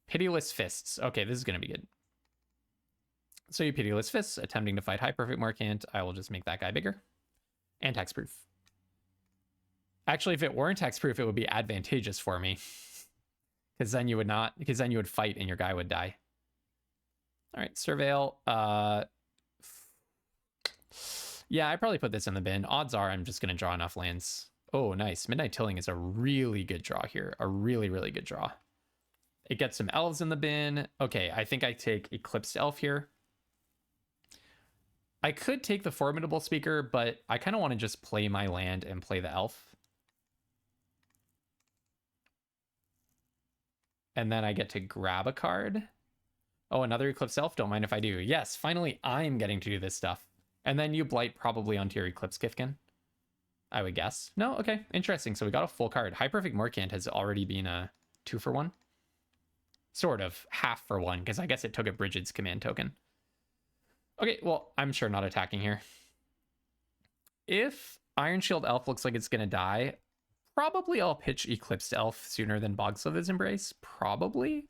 Speaker 1: Pitiless Fists. Okay, this is going to be good. So you Pitiless Fists, attempting to fight High Perfect Morcant. I will just make that guy bigger. And Hexproof. Actually, if it weren't Hexproof, it would be advantageous for me. Because then you would not, because then you would fight and your guy would die. All right, Surveil. Yeah, I probably put this in the bin. Odds are I'm just going to draw enough lands. Oh, nice. Midnight Tilling is a really good draw here. A really, really good draw. It gets some elves in the bin. Okay, I think I take Eclipsed Elf here. I could take the Formidable Speaker, but I kind of want to just play my land and play the elf. And then I get to grab a card. Oh, another Eclipsed Elf? Don't mind if I do. Yes, finally I'm getting to do this stuff. And then you Blight probably onto your Eclipse Kifkin, I would guess. No? Okay, interesting. So we got a full card. High Perfect Morcant has already been a 2-for-1. Sort of. Half for 1, because I guess it took a Brigid's command token. Okay, well, I'm sure not attacking here. If Iron Shield Elf looks like it's going to die, probably I'll pitch Eclipsed Elf sooner than Bogslither's Embrace. Probably.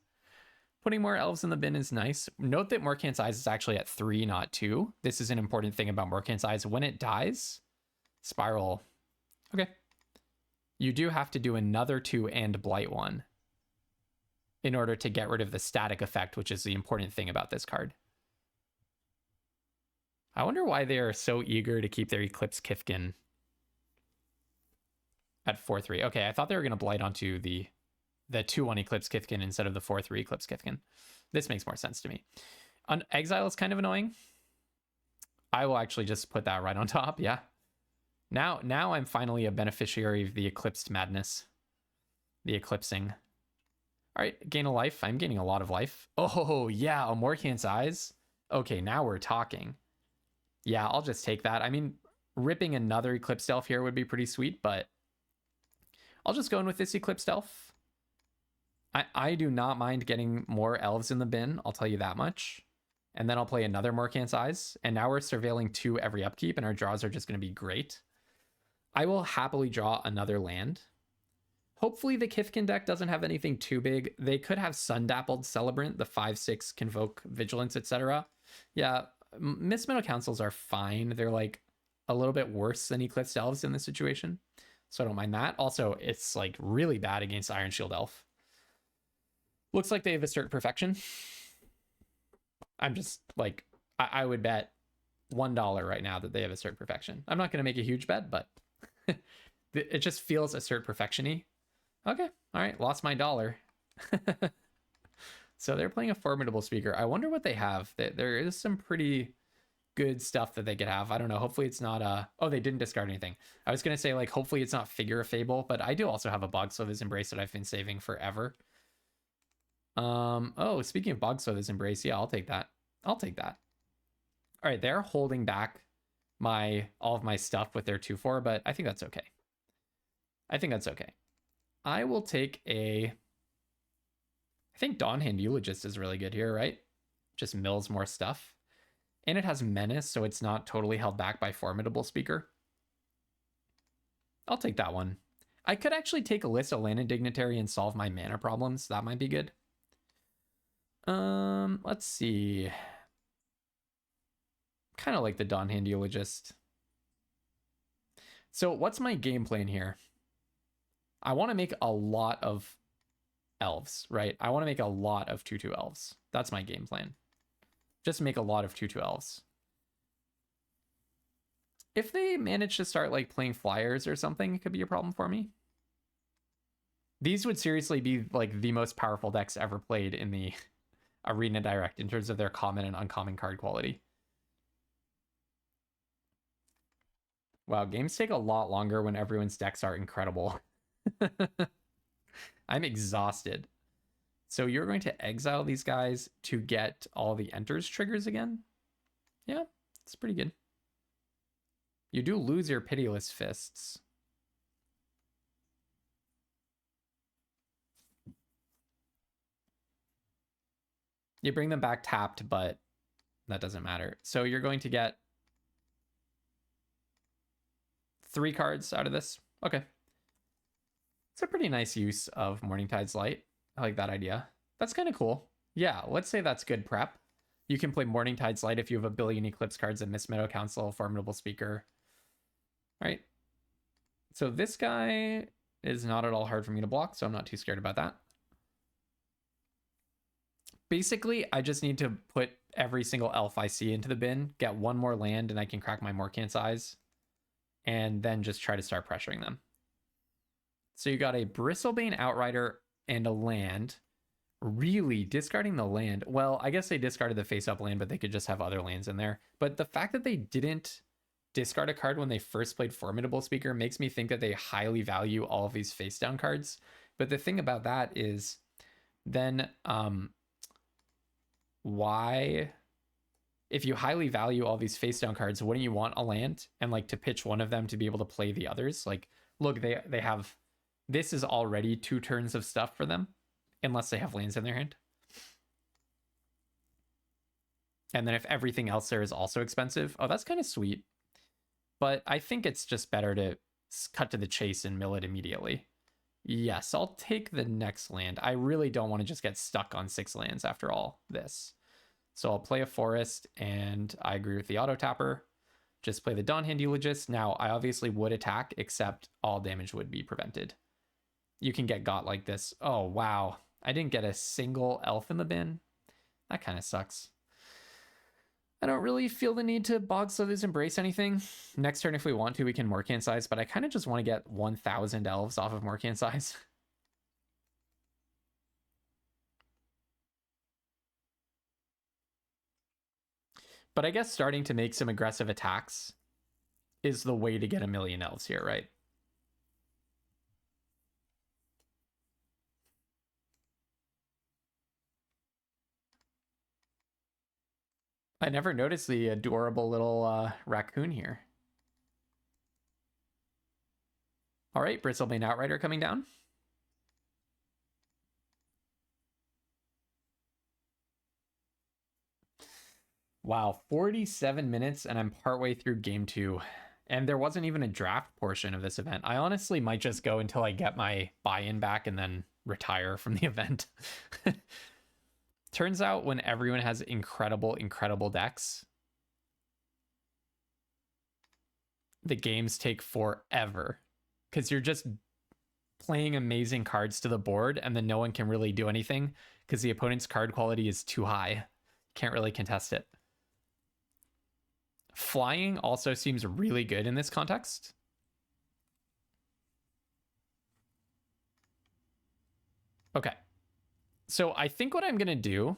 Speaker 1: Putting more elves in the bin is nice. Note that Morcant's Eyes is actually at 3, not 2. This is an important thing about Morcant's Eyes. When it dies, Spiral. Okay. You do have to do another 2 and Blight 1 in order to get rid of the static effect, which is the important thing about this card. I wonder why they are so eager to keep their Eclipse Kifkin at 4-3. Okay, I thought they were going to Blight onto the 2-1 Eclipse Kifkin instead of the 4-3 Eclipse Kifkin. This makes more sense to me. On Exile is kind of annoying. I will actually just put that right on top, yeah. Now I'm finally a beneficiary of the Eclipsed Madness. The Eclipsing. All right, gain a life. I'm gaining a lot of life. Oh, yeah, a Morcant's Eyes. Okay, now we're talking. Yeah, I'll just take that. I mean, ripping another Eclipsed Elf here would be pretty sweet, but I'll just go in with this Eclipsed Elf. I do not mind getting more elves in the bin, I'll tell you that much. And then I'll play another Morcant's Eyes. And now we're surveilling 2 every upkeep, and our draws are just going to be great. I will happily draw another land. Hopefully the Kifkin deck doesn't have anything too big. They could have Sun-Dappled Celebrant, the 5/6 Convoke, Vigilance, etc. Yeah, Mismetal Councils are fine. They're like a little bit worse than Eclipsed Elves in this situation, so I don't mind that. Also, it's like really bad against Iron Shield Elf. Looks like they have Assert Perfection. I'm just like, I would bet $1 right now that they have Assert Perfection. I'm not going to make a huge bet, but it just feels Assert Perfection-y. Okay, all right, lost my dollar. So they're playing a Formidable Speaker. I wonder what they have. There is some pretty good stuff that they could have. I don't know. Hopefully it's not oh, they didn't discard anything. I was gonna say like hopefully it's not Figure of Fable, but I do also have a Bogslither's Embrace that I've been saving forever. Oh, speaking of Bogslither's Embrace, yeah, I'll take that. I'll take that. All right, they're holding back all of my stuff with their 2/4, but I think that's okay. I think that's okay. I will take I think Dawnhand Eulogist is really good here, right? Just mills more stuff. And it has Menace, so it's not totally held back by Formidable Speaker. I'll take that one. I could actually take Alyssa, Land and Dignitary, and solve my mana problems. That might be good. Let's see. Kind of like the Dawnhand Eulogist. So what's my game plan here? I want to make a lot of elves, right? I want to make a lot of 2/2 elves. That's my game plan. Just make a lot of 2/2 elves. If they manage to start like playing flyers or something, it could be a problem for me. These would seriously be like the most powerful decks ever played in the Arena Direct in terms of their common and uncommon card quality. Wow, games take a lot longer when everyone's decks are incredible. I'm exhausted. So you're going to exile these guys to get all the enters triggers again? Yeah, it's pretty good. You do lose your Pitiless Fists. You bring them back tapped, but that doesn't matter. So you're going to get 3 cards out of this. Okay. It's a pretty nice use of Morningtide's Light. I like that idea. That's kind of cool. Yeah, let's say that's good prep. You can play Morningtide's Light if you have a billion Eclipse cards and Miss Meadow Council, Formidable Speaker. Right? So this guy is not at all hard for me to block, so I'm not too scared about that. Basically, I just need to put every single elf I see into the bin, get 1 more land, and I can crack my Morcant's Eyes, and then just try to start pressuring them. So you got a Bristlebane Outrider and a land. Really discarding the land. Well, I guess they discarded the face-up land, but they could just have other lands in there. But the fact that they didn't discard a card when they first played Formidable Speaker makes me think that they highly value all of these face-down cards. But the thing about that is then why, if you highly value all these face-down cards, wouldn't you want a land and like to pitch one of them to be able to play the others? Like, look, they have, this is already 2 turns of stuff for them. Unless they have lands in their hand. And then if everything else there is also expensive, oh, that's kind of sweet. But I think it's just better to cut to the chase and mill it immediately. Yes, I'll take the next land. I really don't want to just get stuck on 6 lands after all this. So I'll play a forest, and I agree with the auto tapper. Just play the Dawnhand Eulogist. Now, I obviously would attack, except all damage would be prevented. You can get got like this. Oh, wow. I didn't get a single elf in the bin. That kind of sucks. I don't really feel the need to Bog Slithers Embrace anything. Next turn, if we want to, we can Morcant's Eyes, but I kind of just want to get 1,000 elves off of Morcant's Eyes. But I guess starting to make some aggressive attacks is the way to get 1,000,000 elves here, right? I never noticed the adorable little raccoon here. All right, Bristlebane Outrider coming down. Wow, 47 minutes and I'm partway through game 2. And there wasn't even a draft portion of this event. I honestly might just go until I get my buy-in back and then retire from the event. Turns out when everyone has incredible decks, the games take forever because you're just playing amazing cards to the board and then no one can really do anything because the opponent's card quality is too high. Can't really contest it. Flying also seems really good in this context. Okay. So I think what I'm going to do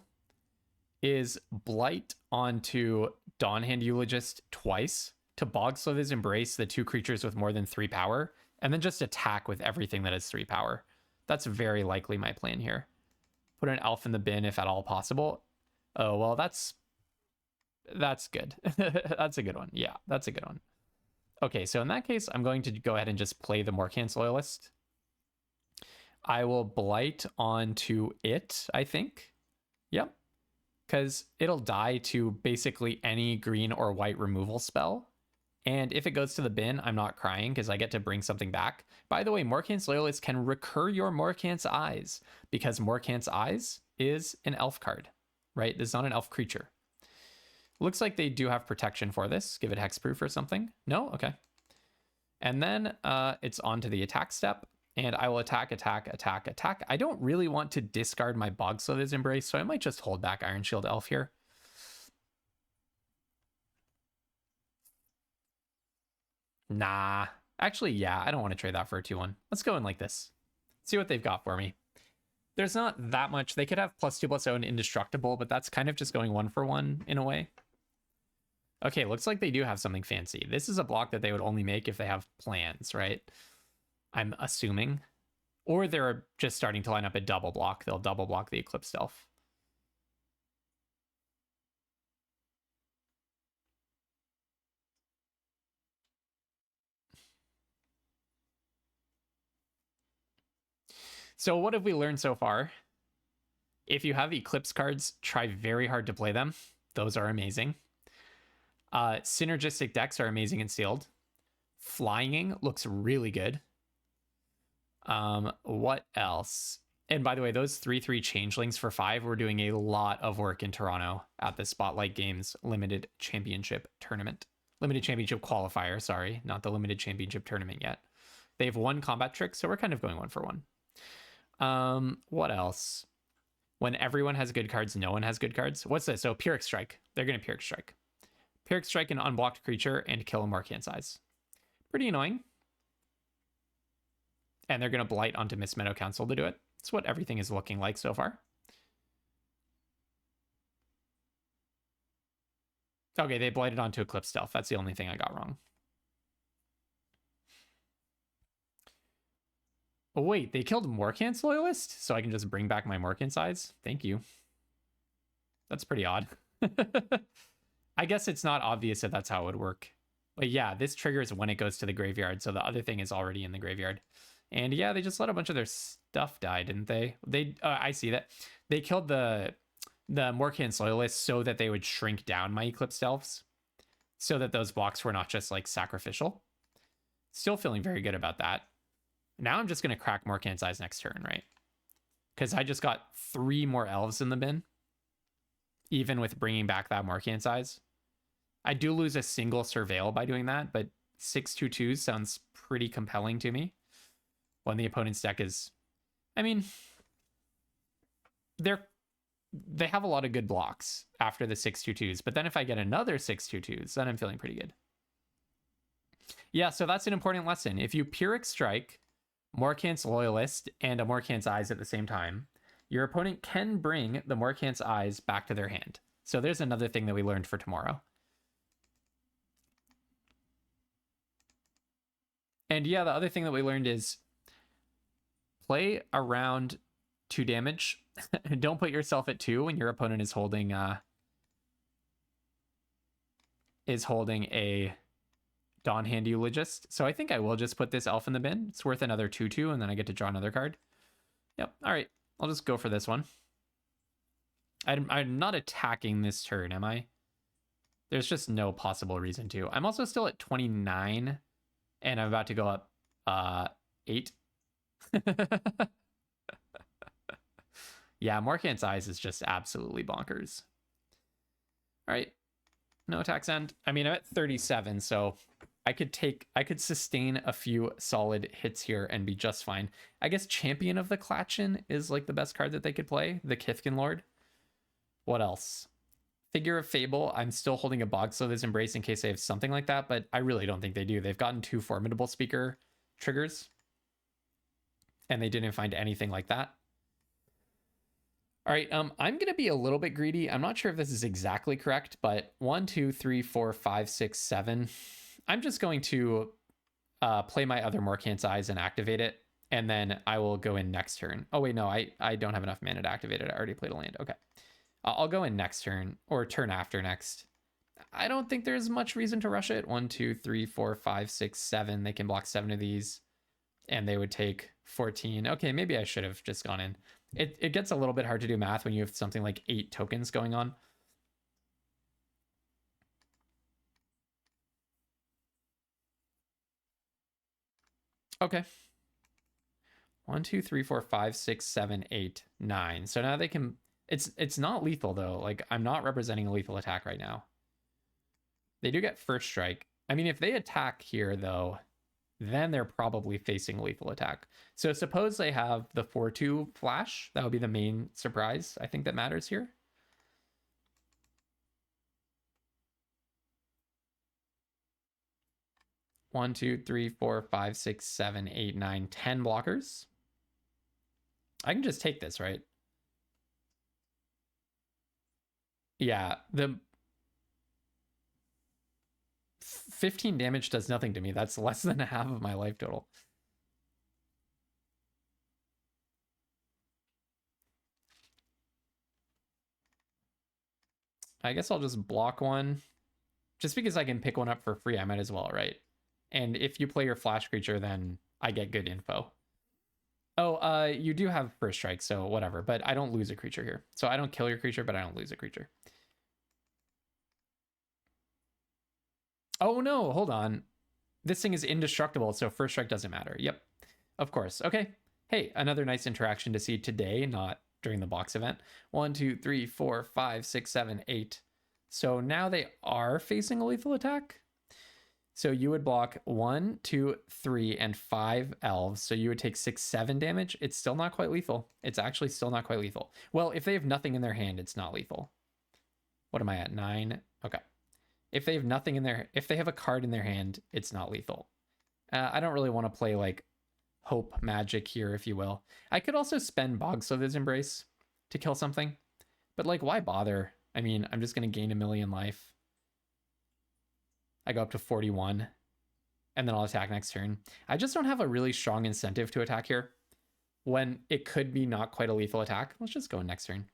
Speaker 1: is blight onto Dawnhand Eulogist twice to Bog Slithers Embrace the 2 creatures with more than 3 power, and then just attack with everything that has 3 power. That's very likely my plan here. Put an elf in the bin if at all possible. Oh, well, that's good. That's a good one. Yeah, that's a good one. Okay, so in that case, I'm going to go ahead and just play the Morcant's Loyalist. I will blight onto it, I think. Yep. Because it'll die to basically any green or white removal spell. And if it goes to the bin, I'm not crying because I get to bring something back. By the way, Morcant's Loyalist can recur your Morcant's Eyes because Morcant's Eyes is an elf card, right? This is not an elf creature. Looks like they do have protection for this. Give it hexproof or something. No? Okay. And then it's on to the attack step. And I will attack. I don't really want to discard my Bog Slithers Embrace, so I might just hold back Iron Shield Elf here. Nah. Actually, yeah, I don't want to trade that for a 2-1. Let's go in like this. See what they've got for me. There's not that much. They could have +2/+0 and Indestructible, but that's kind of just going 1-for-1 in a way. Okay, looks like they do have something fancy. This is a block that they would only make if they have plans, right? I'm assuming. Or they're just starting to line up a double block. They'll double block the Eclipsed Elf. So what have we learned so far? If you have Eclipse cards, try very hard to play them. Those are amazing. Synergistic decks are amazing and sealed. Flying looks really good. What else? And by the way, those 3/3 changelings for 5, we're doing a lot of work in Toronto at the Spotlight Games Limited Championship Tournament. Limited Championship Qualifier, sorry, not the Limited Championship Tournament yet. They have 1 combat trick, so we're kind of going 1 for 1. What else? When everyone has good cards, no one has good cards. What's this? So Pyrrhic Strike. They're going to Pyrrhic Strike. Pyrrhic Strike an unblocked creature and kill a Morcant size. Pretty annoying. And they're going to Blight onto Mist Meadow Council to do it. That's what everything is looking like so far. Okay, they Blighted onto Eclipsed Elf. That's the only thing I got wrong. Oh, wait, they killed Morcant's Loyalist? So I can just bring back my Morcant size? Thank you. That's pretty odd. I guess it's not obvious if that's how it would work. But yeah, this triggers when it goes to the graveyard, so the other thing is already in the graveyard. And yeah, they just let a bunch of their stuff die, didn't they? I see that. They killed the Morcant's Loyalists so that they would shrink down my Eclipsed Elves, so that those blocks were not just like sacrificial. Still feeling very good about that. Now I'm just going to crack Morcant's Eyes next turn, right? Because I just got 3 more elves in the bin, even with bringing back that Morcant's Eyes. I do lose a single Surveil by doing that, but 6/2/2s sounds pretty compelling to me. When the opponent's deck is... I mean, they have a lot of good blocks after the 6/2/2s, but then if I get another 6/2/2s, then I'm feeling pretty good. Yeah, so that's an important lesson. If you Pyrrhic Strike Morcant's Loyalist and a Morcant's Eyes at the same time, your opponent can bring the Morcant's Eyes back to their hand. So there's another thing that we learned for tomorrow. And yeah, the other thing that we learned is play around 2 damage. Don't put yourself at 2 when your opponent is holding a Dawnhand Eulogist. So I think I will just put this elf in the bin. It's worth another 2/2, and then I get to draw another card. Yep. All right. I'll just go for this one. I'm not attacking this turn, am I? There's just no possible reason to. I'm also still at 29, and I'm about to go up 8. Yeah, Morcant's Eyes is just absolutely bonkers. All right. No attacks end. I mean, I'm at 37, so I could sustain a few solid hits here and be just fine. I guess Champion of the Klatchen is like the best card that they could play, the Kithkin Lord. What else? Figure of Fable. I'm still holding a Bogslither's Embrace in case they have something like that, but I really don't think they do. They've gotten 2 Formidable Speaker triggers, and they didn't find anything like that. All right, I'm going to be a little bit greedy. I'm not sure if this is exactly correct, but 1, 2, 3, 4, 5, 6, 7. I'm just going to play my other Morcant's Eyes and activate it, and then I will go in next turn. Oh, wait, no, I don't have enough mana to activate it. I already played a land. Okay. I'll go in next turn, or turn after next. I don't think there's much reason to rush it. 1, 2, 3, 4, 5, 6, 7. They can block 7 of these, and they would take 14. Okay, maybe I should have just gone in. It gets a little bit hard to do math when you have something like 8 tokens going on. Okay. 1, 2, 3, 4, 5, 6, 7, 8, 9. So now they can... It's not lethal, though. Like, I'm not representing a lethal attack right now. They do get first strike. I mean, if they attack here, though, then they're probably facing lethal attack. So suppose they have the 4/2 flash. That would be the main surprise, I think, that matters here. One, 2, 3, 4, 5, 6, 7, 8, 9, 10 blockers. I can just take this, right? Yeah, the 15 damage does nothing to me. That's less than half of my life total. I guess I'll just block one. Just because I can pick one up for free, I might as well, right? And if you play your flash creature, then I get good info. Oh, you do have first strike, so whatever. But I don't lose a creature here. So I don't kill your creature, but I don't lose a creature. Oh no, hold on. This thing is indestructible, so first strike doesn't matter. Yep, of course. Okay. Hey, another nice interaction to see today, not during the box event. 1, 2, 3, 4, 5, 6, 7, 8. So now they are facing a lethal attack. So you would block 1, 2, 3, and 5 elves. So you would take 6, 7 damage. It's still not quite lethal. It's actually still not quite lethal. Well, if they have nothing in their hand, it's not lethal. What am I at? 9? Okay. If they have nothing in their, if they have a card in their hand, it's not lethal. I don't really want to play like hope magic here, if you will. I could also spend Bogslither's Embrace to kill something, but like, why bother? I mean, I'm just going to gain 1,000,000 life. I go up to 41, and then I'll attack next turn. I just don't have a really strong incentive to attack here when it could be not quite a lethal attack. Let's just go next turn.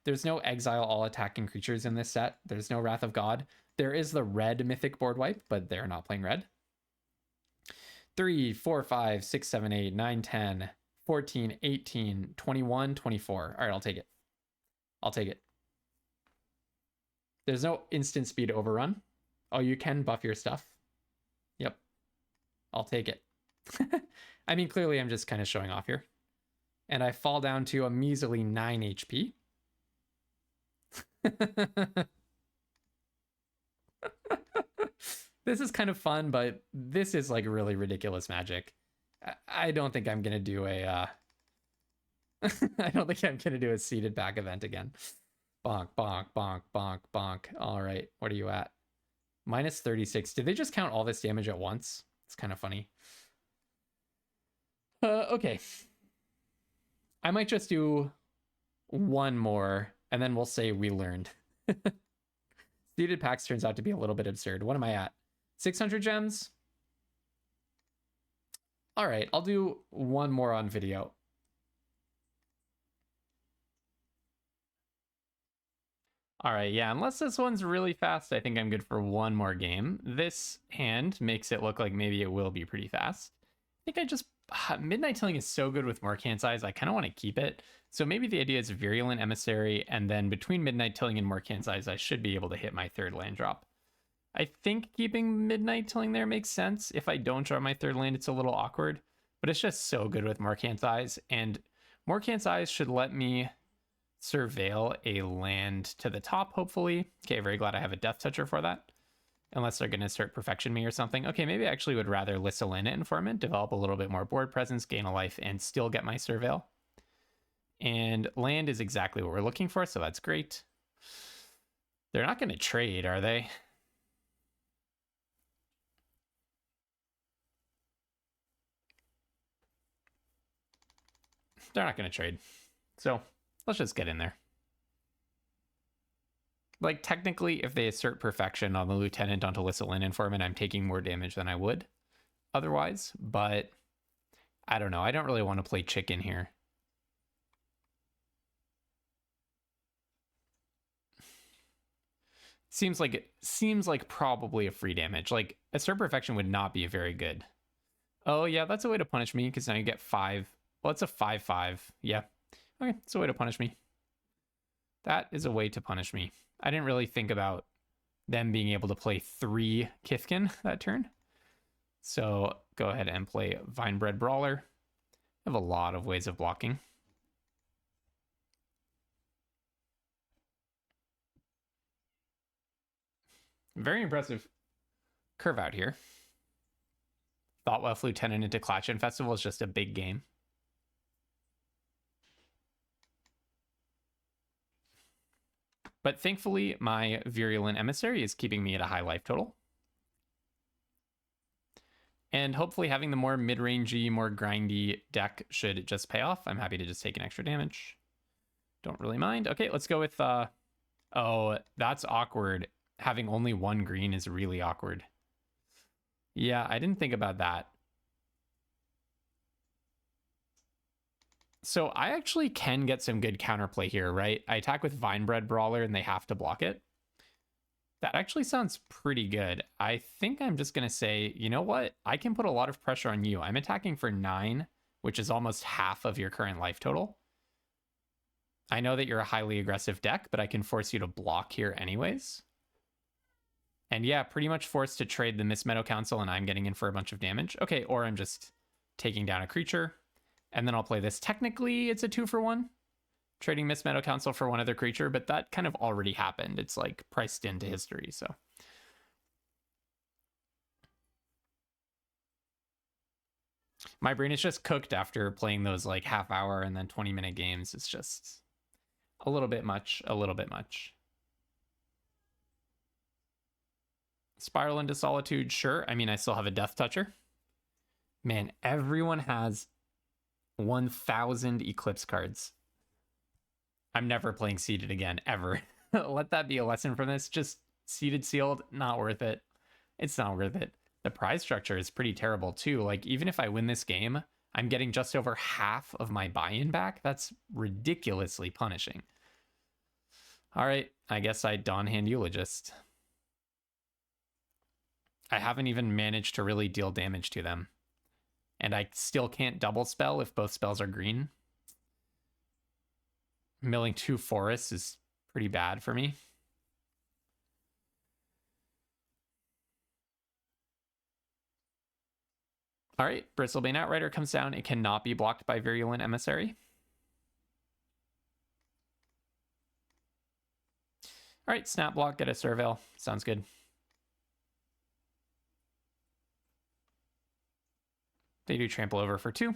Speaker 1: There's no exile all attacking creatures in this set. There's no Wrath of God. There is the red mythic board wipe, but they're not playing red. 3, 4, 5, 6, 7, 8, 9, 10, 14, 18, 21, 24. All right, I'll take it. I'll take it. There's no instant speed overrun. Oh, you can buff your stuff. Yep. I'll take it. I mean, clearly I'm just kind of showing off here. And I fall down to a measly 9 HP. This is kind of fun, but this is like really ridiculous magic. I don't think I'm gonna do a I don't think I'm gonna do a seeded back event again. Bonk, bonk, bonk, bonk, bonk. All right, what are you at? Minus 36. Did they just count all this damage at once? It's kind of funny. Okay. I might just do one more, and then we'll say we learned. Seeded packs turns out to be a little bit absurd. What am I at? 600 gems? All right, I'll do one more on video. All right, yeah, unless this one's really fast, I think I'm good for one more game. This hand makes it look like maybe it will be pretty fast. I think I just... Midnight Tilling is so good with Morcant's Eyes, I kind of want to keep it. So maybe the idea is Virulent Emissary, and then between Midnight Tilling and Morcant's Eyes, I should be able to hit my third land drop. I think keeping Midnight Tilling there makes sense. If I don't draw my third land, it's a little awkward, but it's just so good with Morcant's Eyes, and Morcant's Eyes should let me surveil a land to the top, hopefully. Okay, very glad I have a Death Toucher for that. Unless they're going to start Perfection me or something. Okay, maybe I actually would rather Lissalina Informant, develop a little bit more board presence, gain a life, and still get my surveil. And land is exactly what we're looking for, so that's great. They're not going to trade, are they? They're not going to trade. So let's just get in there. Like, technically, if they assert Perfection on the Lieutenant onto Lissalina Informant, I'm taking more damage than I would otherwise. But I don't know. I don't really want to play chicken here. Seems like probably a free damage. Like, assert Perfection would not be very good. Oh, yeah, that's a way to punish me, because now you get 5. Well, it's a 5/5. Yeah. Okay, it's a way to punish me. That is a way to punish me. I didn't really think about them being able to play 3 Kithkin that turn. So go ahead and play Vinebred Brawler. I have a lot of ways of blocking. Very impressive curve out here. Thoughtwelf Lieutenant into Clatchin Festival is just a big game. But thankfully, my Virulent Emissary is keeping me at a high life total. And hopefully having the more mid-rangey, more grindy deck should just pay off. I'm happy to just take an extra damage. Don't really mind. Okay, let's go with... Oh, that's awkward. Having only 1 green is really awkward. Yeah, I didn't think about that. So I actually can get some good counterplay here, right? I attack with Vinebred Brawler and they have to block it. That actually sounds pretty good. I think I'm just going to say, you know what? I can put a lot of pressure on you. I'm attacking for 9, which is almost half of your current life total. I know that you're a highly aggressive deck, but I can force you to block here anyways. And yeah, pretty much forced to trade the Mist Meadow Council, and I'm getting in for a bunch of damage. Okay, or I'm just taking down a creature, and then I'll play this. Technically, it's a 2-for-1. Trading Mist Meadow Council for one other creature, but that kind of already happened. It's like priced into history, so. My brain is just cooked after playing those like half-hour and then 20-minute games. It's just a little bit much, a little bit much. Spiral into Solitude, sure. I mean, I still have a Death Toucher. Man, everyone has 1,000 Eclipse cards. I'm never playing Seeded again, ever. Let that be a lesson from this. Just Seeded Sealed, not worth it. It's not worth it. The prize structure is pretty terrible too. Like, even if I win this game, I'm getting just over half of my buy-in back. That's ridiculously punishing. All right, I guess I Dawnhand Eulogist. I haven't even managed to really deal damage to them. And I still can't double spell if both spells are green. Milling 2 forests is pretty bad for me. All right, Bristlebane Outrider comes down. It cannot be blocked by Virulent Emissary. All right, Snap Block, get a Surveil. Sounds good. They do Trample Over for 2.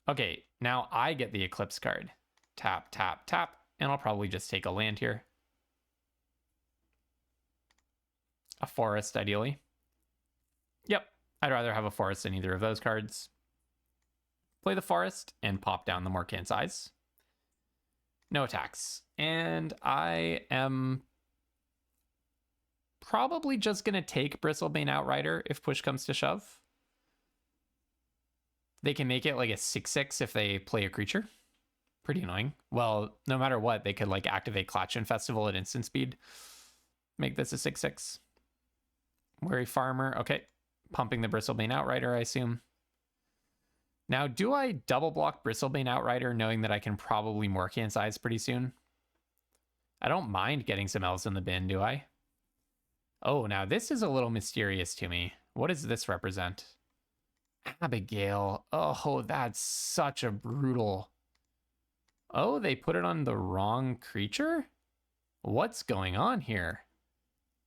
Speaker 1: Okay, now I get the Eclipse card. Tap, tap, tap, and I'll probably just take a land here. A forest, ideally. Yep, I'd rather have a forest than either of those cards. Play the forest and pop down the Morcant's Eyes. No attacks. And I am probably just going to take Bristlebane Outrider if push comes to shove. They can make it like a 6/6 if they play a creature. Pretty annoying. Well, no matter what, they could like activate Klatchin Festival at instant speed. Make this a 6/6. Wary Farmer. Okay. Pumping the Bristlebane Outrider, I assume. Now, do I double block Bristlebane Outrider knowing that I can probably Morcant's Eyes pretty soon? I don't mind getting some elves in the bin, do I? Oh, now this is a little mysterious to me. What does this represent? Abigail. Oh, that's such a brutal... Oh, they put it on the wrong creature? What's going on here?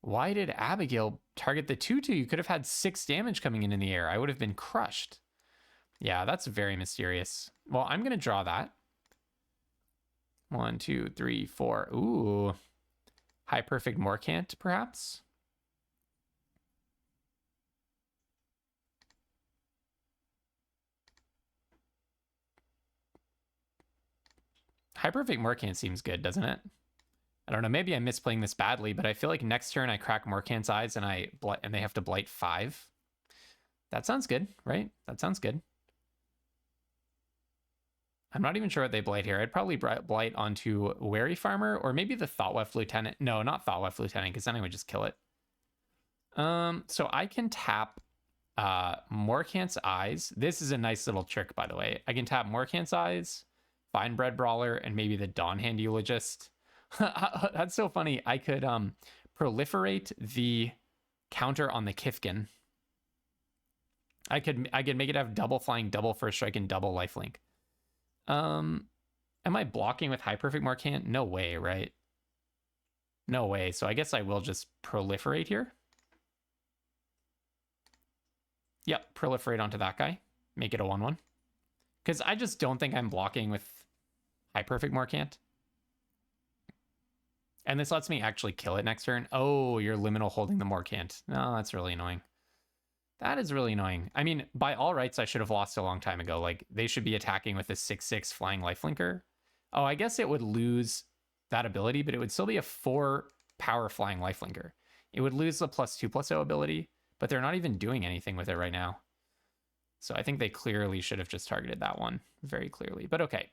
Speaker 1: Why did Abigail target the 2/2? You could have had 6 damage coming in the air. I would have been crushed. Yeah, that's very mysterious. Well, I'm going to draw that. 1, 2, 3, 4. Ooh. High Perfect Morcant, perhaps? High Perfect Morcant seems good, doesn't it? I don't know, maybe I'm misplaying this badly, but I feel like next turn I crack Morcant's Eyes and they have to blight 5. That sounds good, right? That sounds good. I'm not even sure what they blight here. I'd probably blight onto Wary Farmer or maybe the Thoughtweft Lieutenant. No, not Thoughtweft Lieutenant, because then I would just kill it. So I can tap Morcant's Eyes. This is a nice little trick, by the way. I can tap Morcant's Eyes, Finebred Brawler, and maybe the Dawnhand Eulogist. That's so funny. I could proliferate the counter on the Kifkin. I could make it have double flying, double first strike, and double lifelink. Am I blocking with High Perfect Morcant? No way, right? No way. So I guess I will just proliferate here. Yep, proliferate onto that guy. Make it a 1/1. Because I just don't think I'm blocking with High Perfect Morcant. And this lets me actually kill it next turn. Oh, you're liminal holding the Morcant. No, that's really annoying. That is really annoying. I mean, by all rights, I should have lost a long time ago. Like, they should be attacking with a 6/6 flying lifelinker. Oh, I guess it would lose that ability, but it would still be a 4 power flying lifelinker. It would lose the +2/+0 ability, but they're not even doing anything with it right now. So I think they clearly should have just targeted that one very clearly. But okay.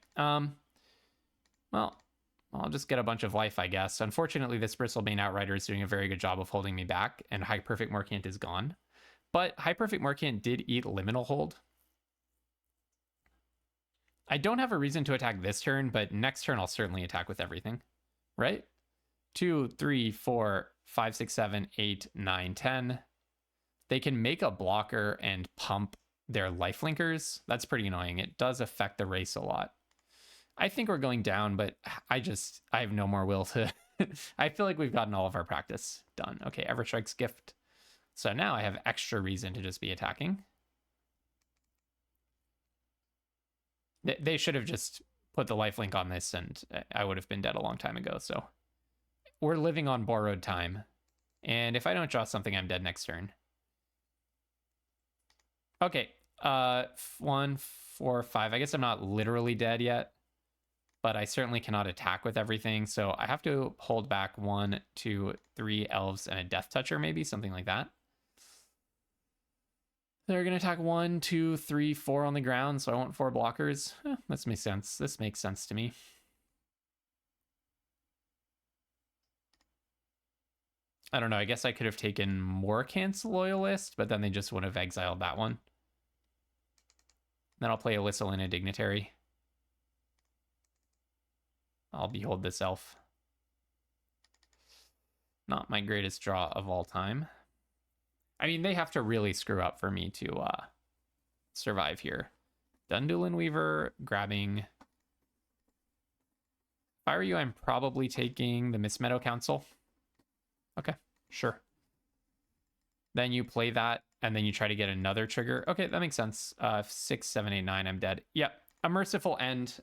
Speaker 1: Well, I'll just get a bunch of life, I guess. Unfortunately, this Bristlebane Outrider is doing a very good job of holding me back, and High Perfect Morcant is gone. But High Perfect Morcant did eat Liminal Hold. I don't have a reason to attack this turn, but next turn I'll certainly attack with everything, right? 2, 3, 4, 5, 6, 7, 8, 9, 10. They can make a blocker and pump their lifelinkers. That's pretty annoying. It does affect the race a lot. I think we're going down, but I have no more will to... I feel like we've gotten all of our practice done. Okay, Everstrike's Gift. So now I have extra reason to just be attacking. They should have just put the lifelink on this and I would have been dead a long time ago. So we're living on borrowed time. And if I don't draw something, I'm dead next turn. Okay, 1, 4, 5. I guess I'm not literally dead yet, but I certainly cannot attack with everything. So I have to hold back 1, 2, 3 elves and a Death Toucher, maybe something like that. They're going to attack 1, 2, 3, 4 on the ground, so I want 4 blockers. This makes sense. This makes sense to me. I don't know. I guess I could have taken Morcant's Loyalist, but then they just would have exiled that one. Then I'll play Alyssa in a Dignitary. I'll behold this elf. Not my greatest draw of all time. I mean, they have to really screw up for me to survive here. Dundulin Weaver, grabbing. If I were you, I'm probably taking the Miss Meadow Council. Okay, sure. Then you play that, and then you try to get another trigger. Okay, that makes sense. 6, 7, 8, 9, I'm dead. Yep, a merciful end.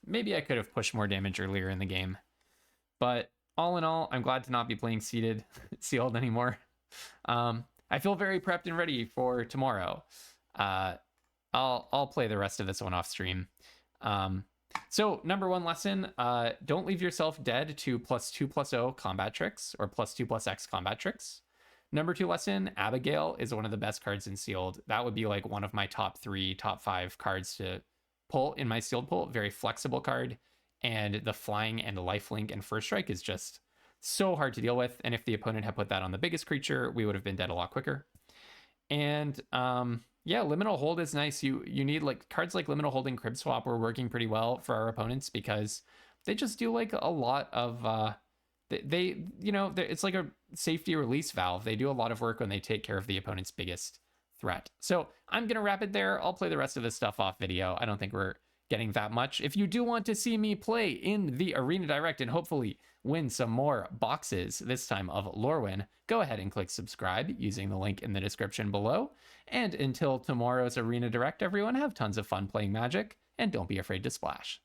Speaker 1: Maybe I could have pushed more damage earlier in the game. But all in all, I'm glad to not be playing sealed anymore. I feel very prepped and ready for tomorrow. I'll play the rest of this one off stream. So number 1 lesson, don't leave yourself dead to +2/+0 combat tricks or +2/+X combat tricks. Number 2 lesson, Abigail is one of the best cards in sealed. That would be like one of my top 3, top 5 cards to pull in my sealed pull. Very flexible card. And the flying and lifelink and first strike is just so hard to deal with. And if the opponent had put that on the biggest creature, we would have been dead a lot quicker. And yeah, Liminal Hold is nice. You need like cards like Liminal Hold and Crib Swap were working pretty well for our opponents because they just do like a lot of it's like a safety release valve. They do a lot of work when they take care of the opponent's biggest threat. So I'm gonna wrap it there. I'll play the rest of this stuff off video. I don't think we're getting that much. If you do want to see me play in the Arena Direct and hopefully win some more boxes, this time of Lorwyn, go ahead and click subscribe using the link in the description below. And until tomorrow's Arena Direct, everyone, have tons of fun playing Magic and don't be afraid to splash.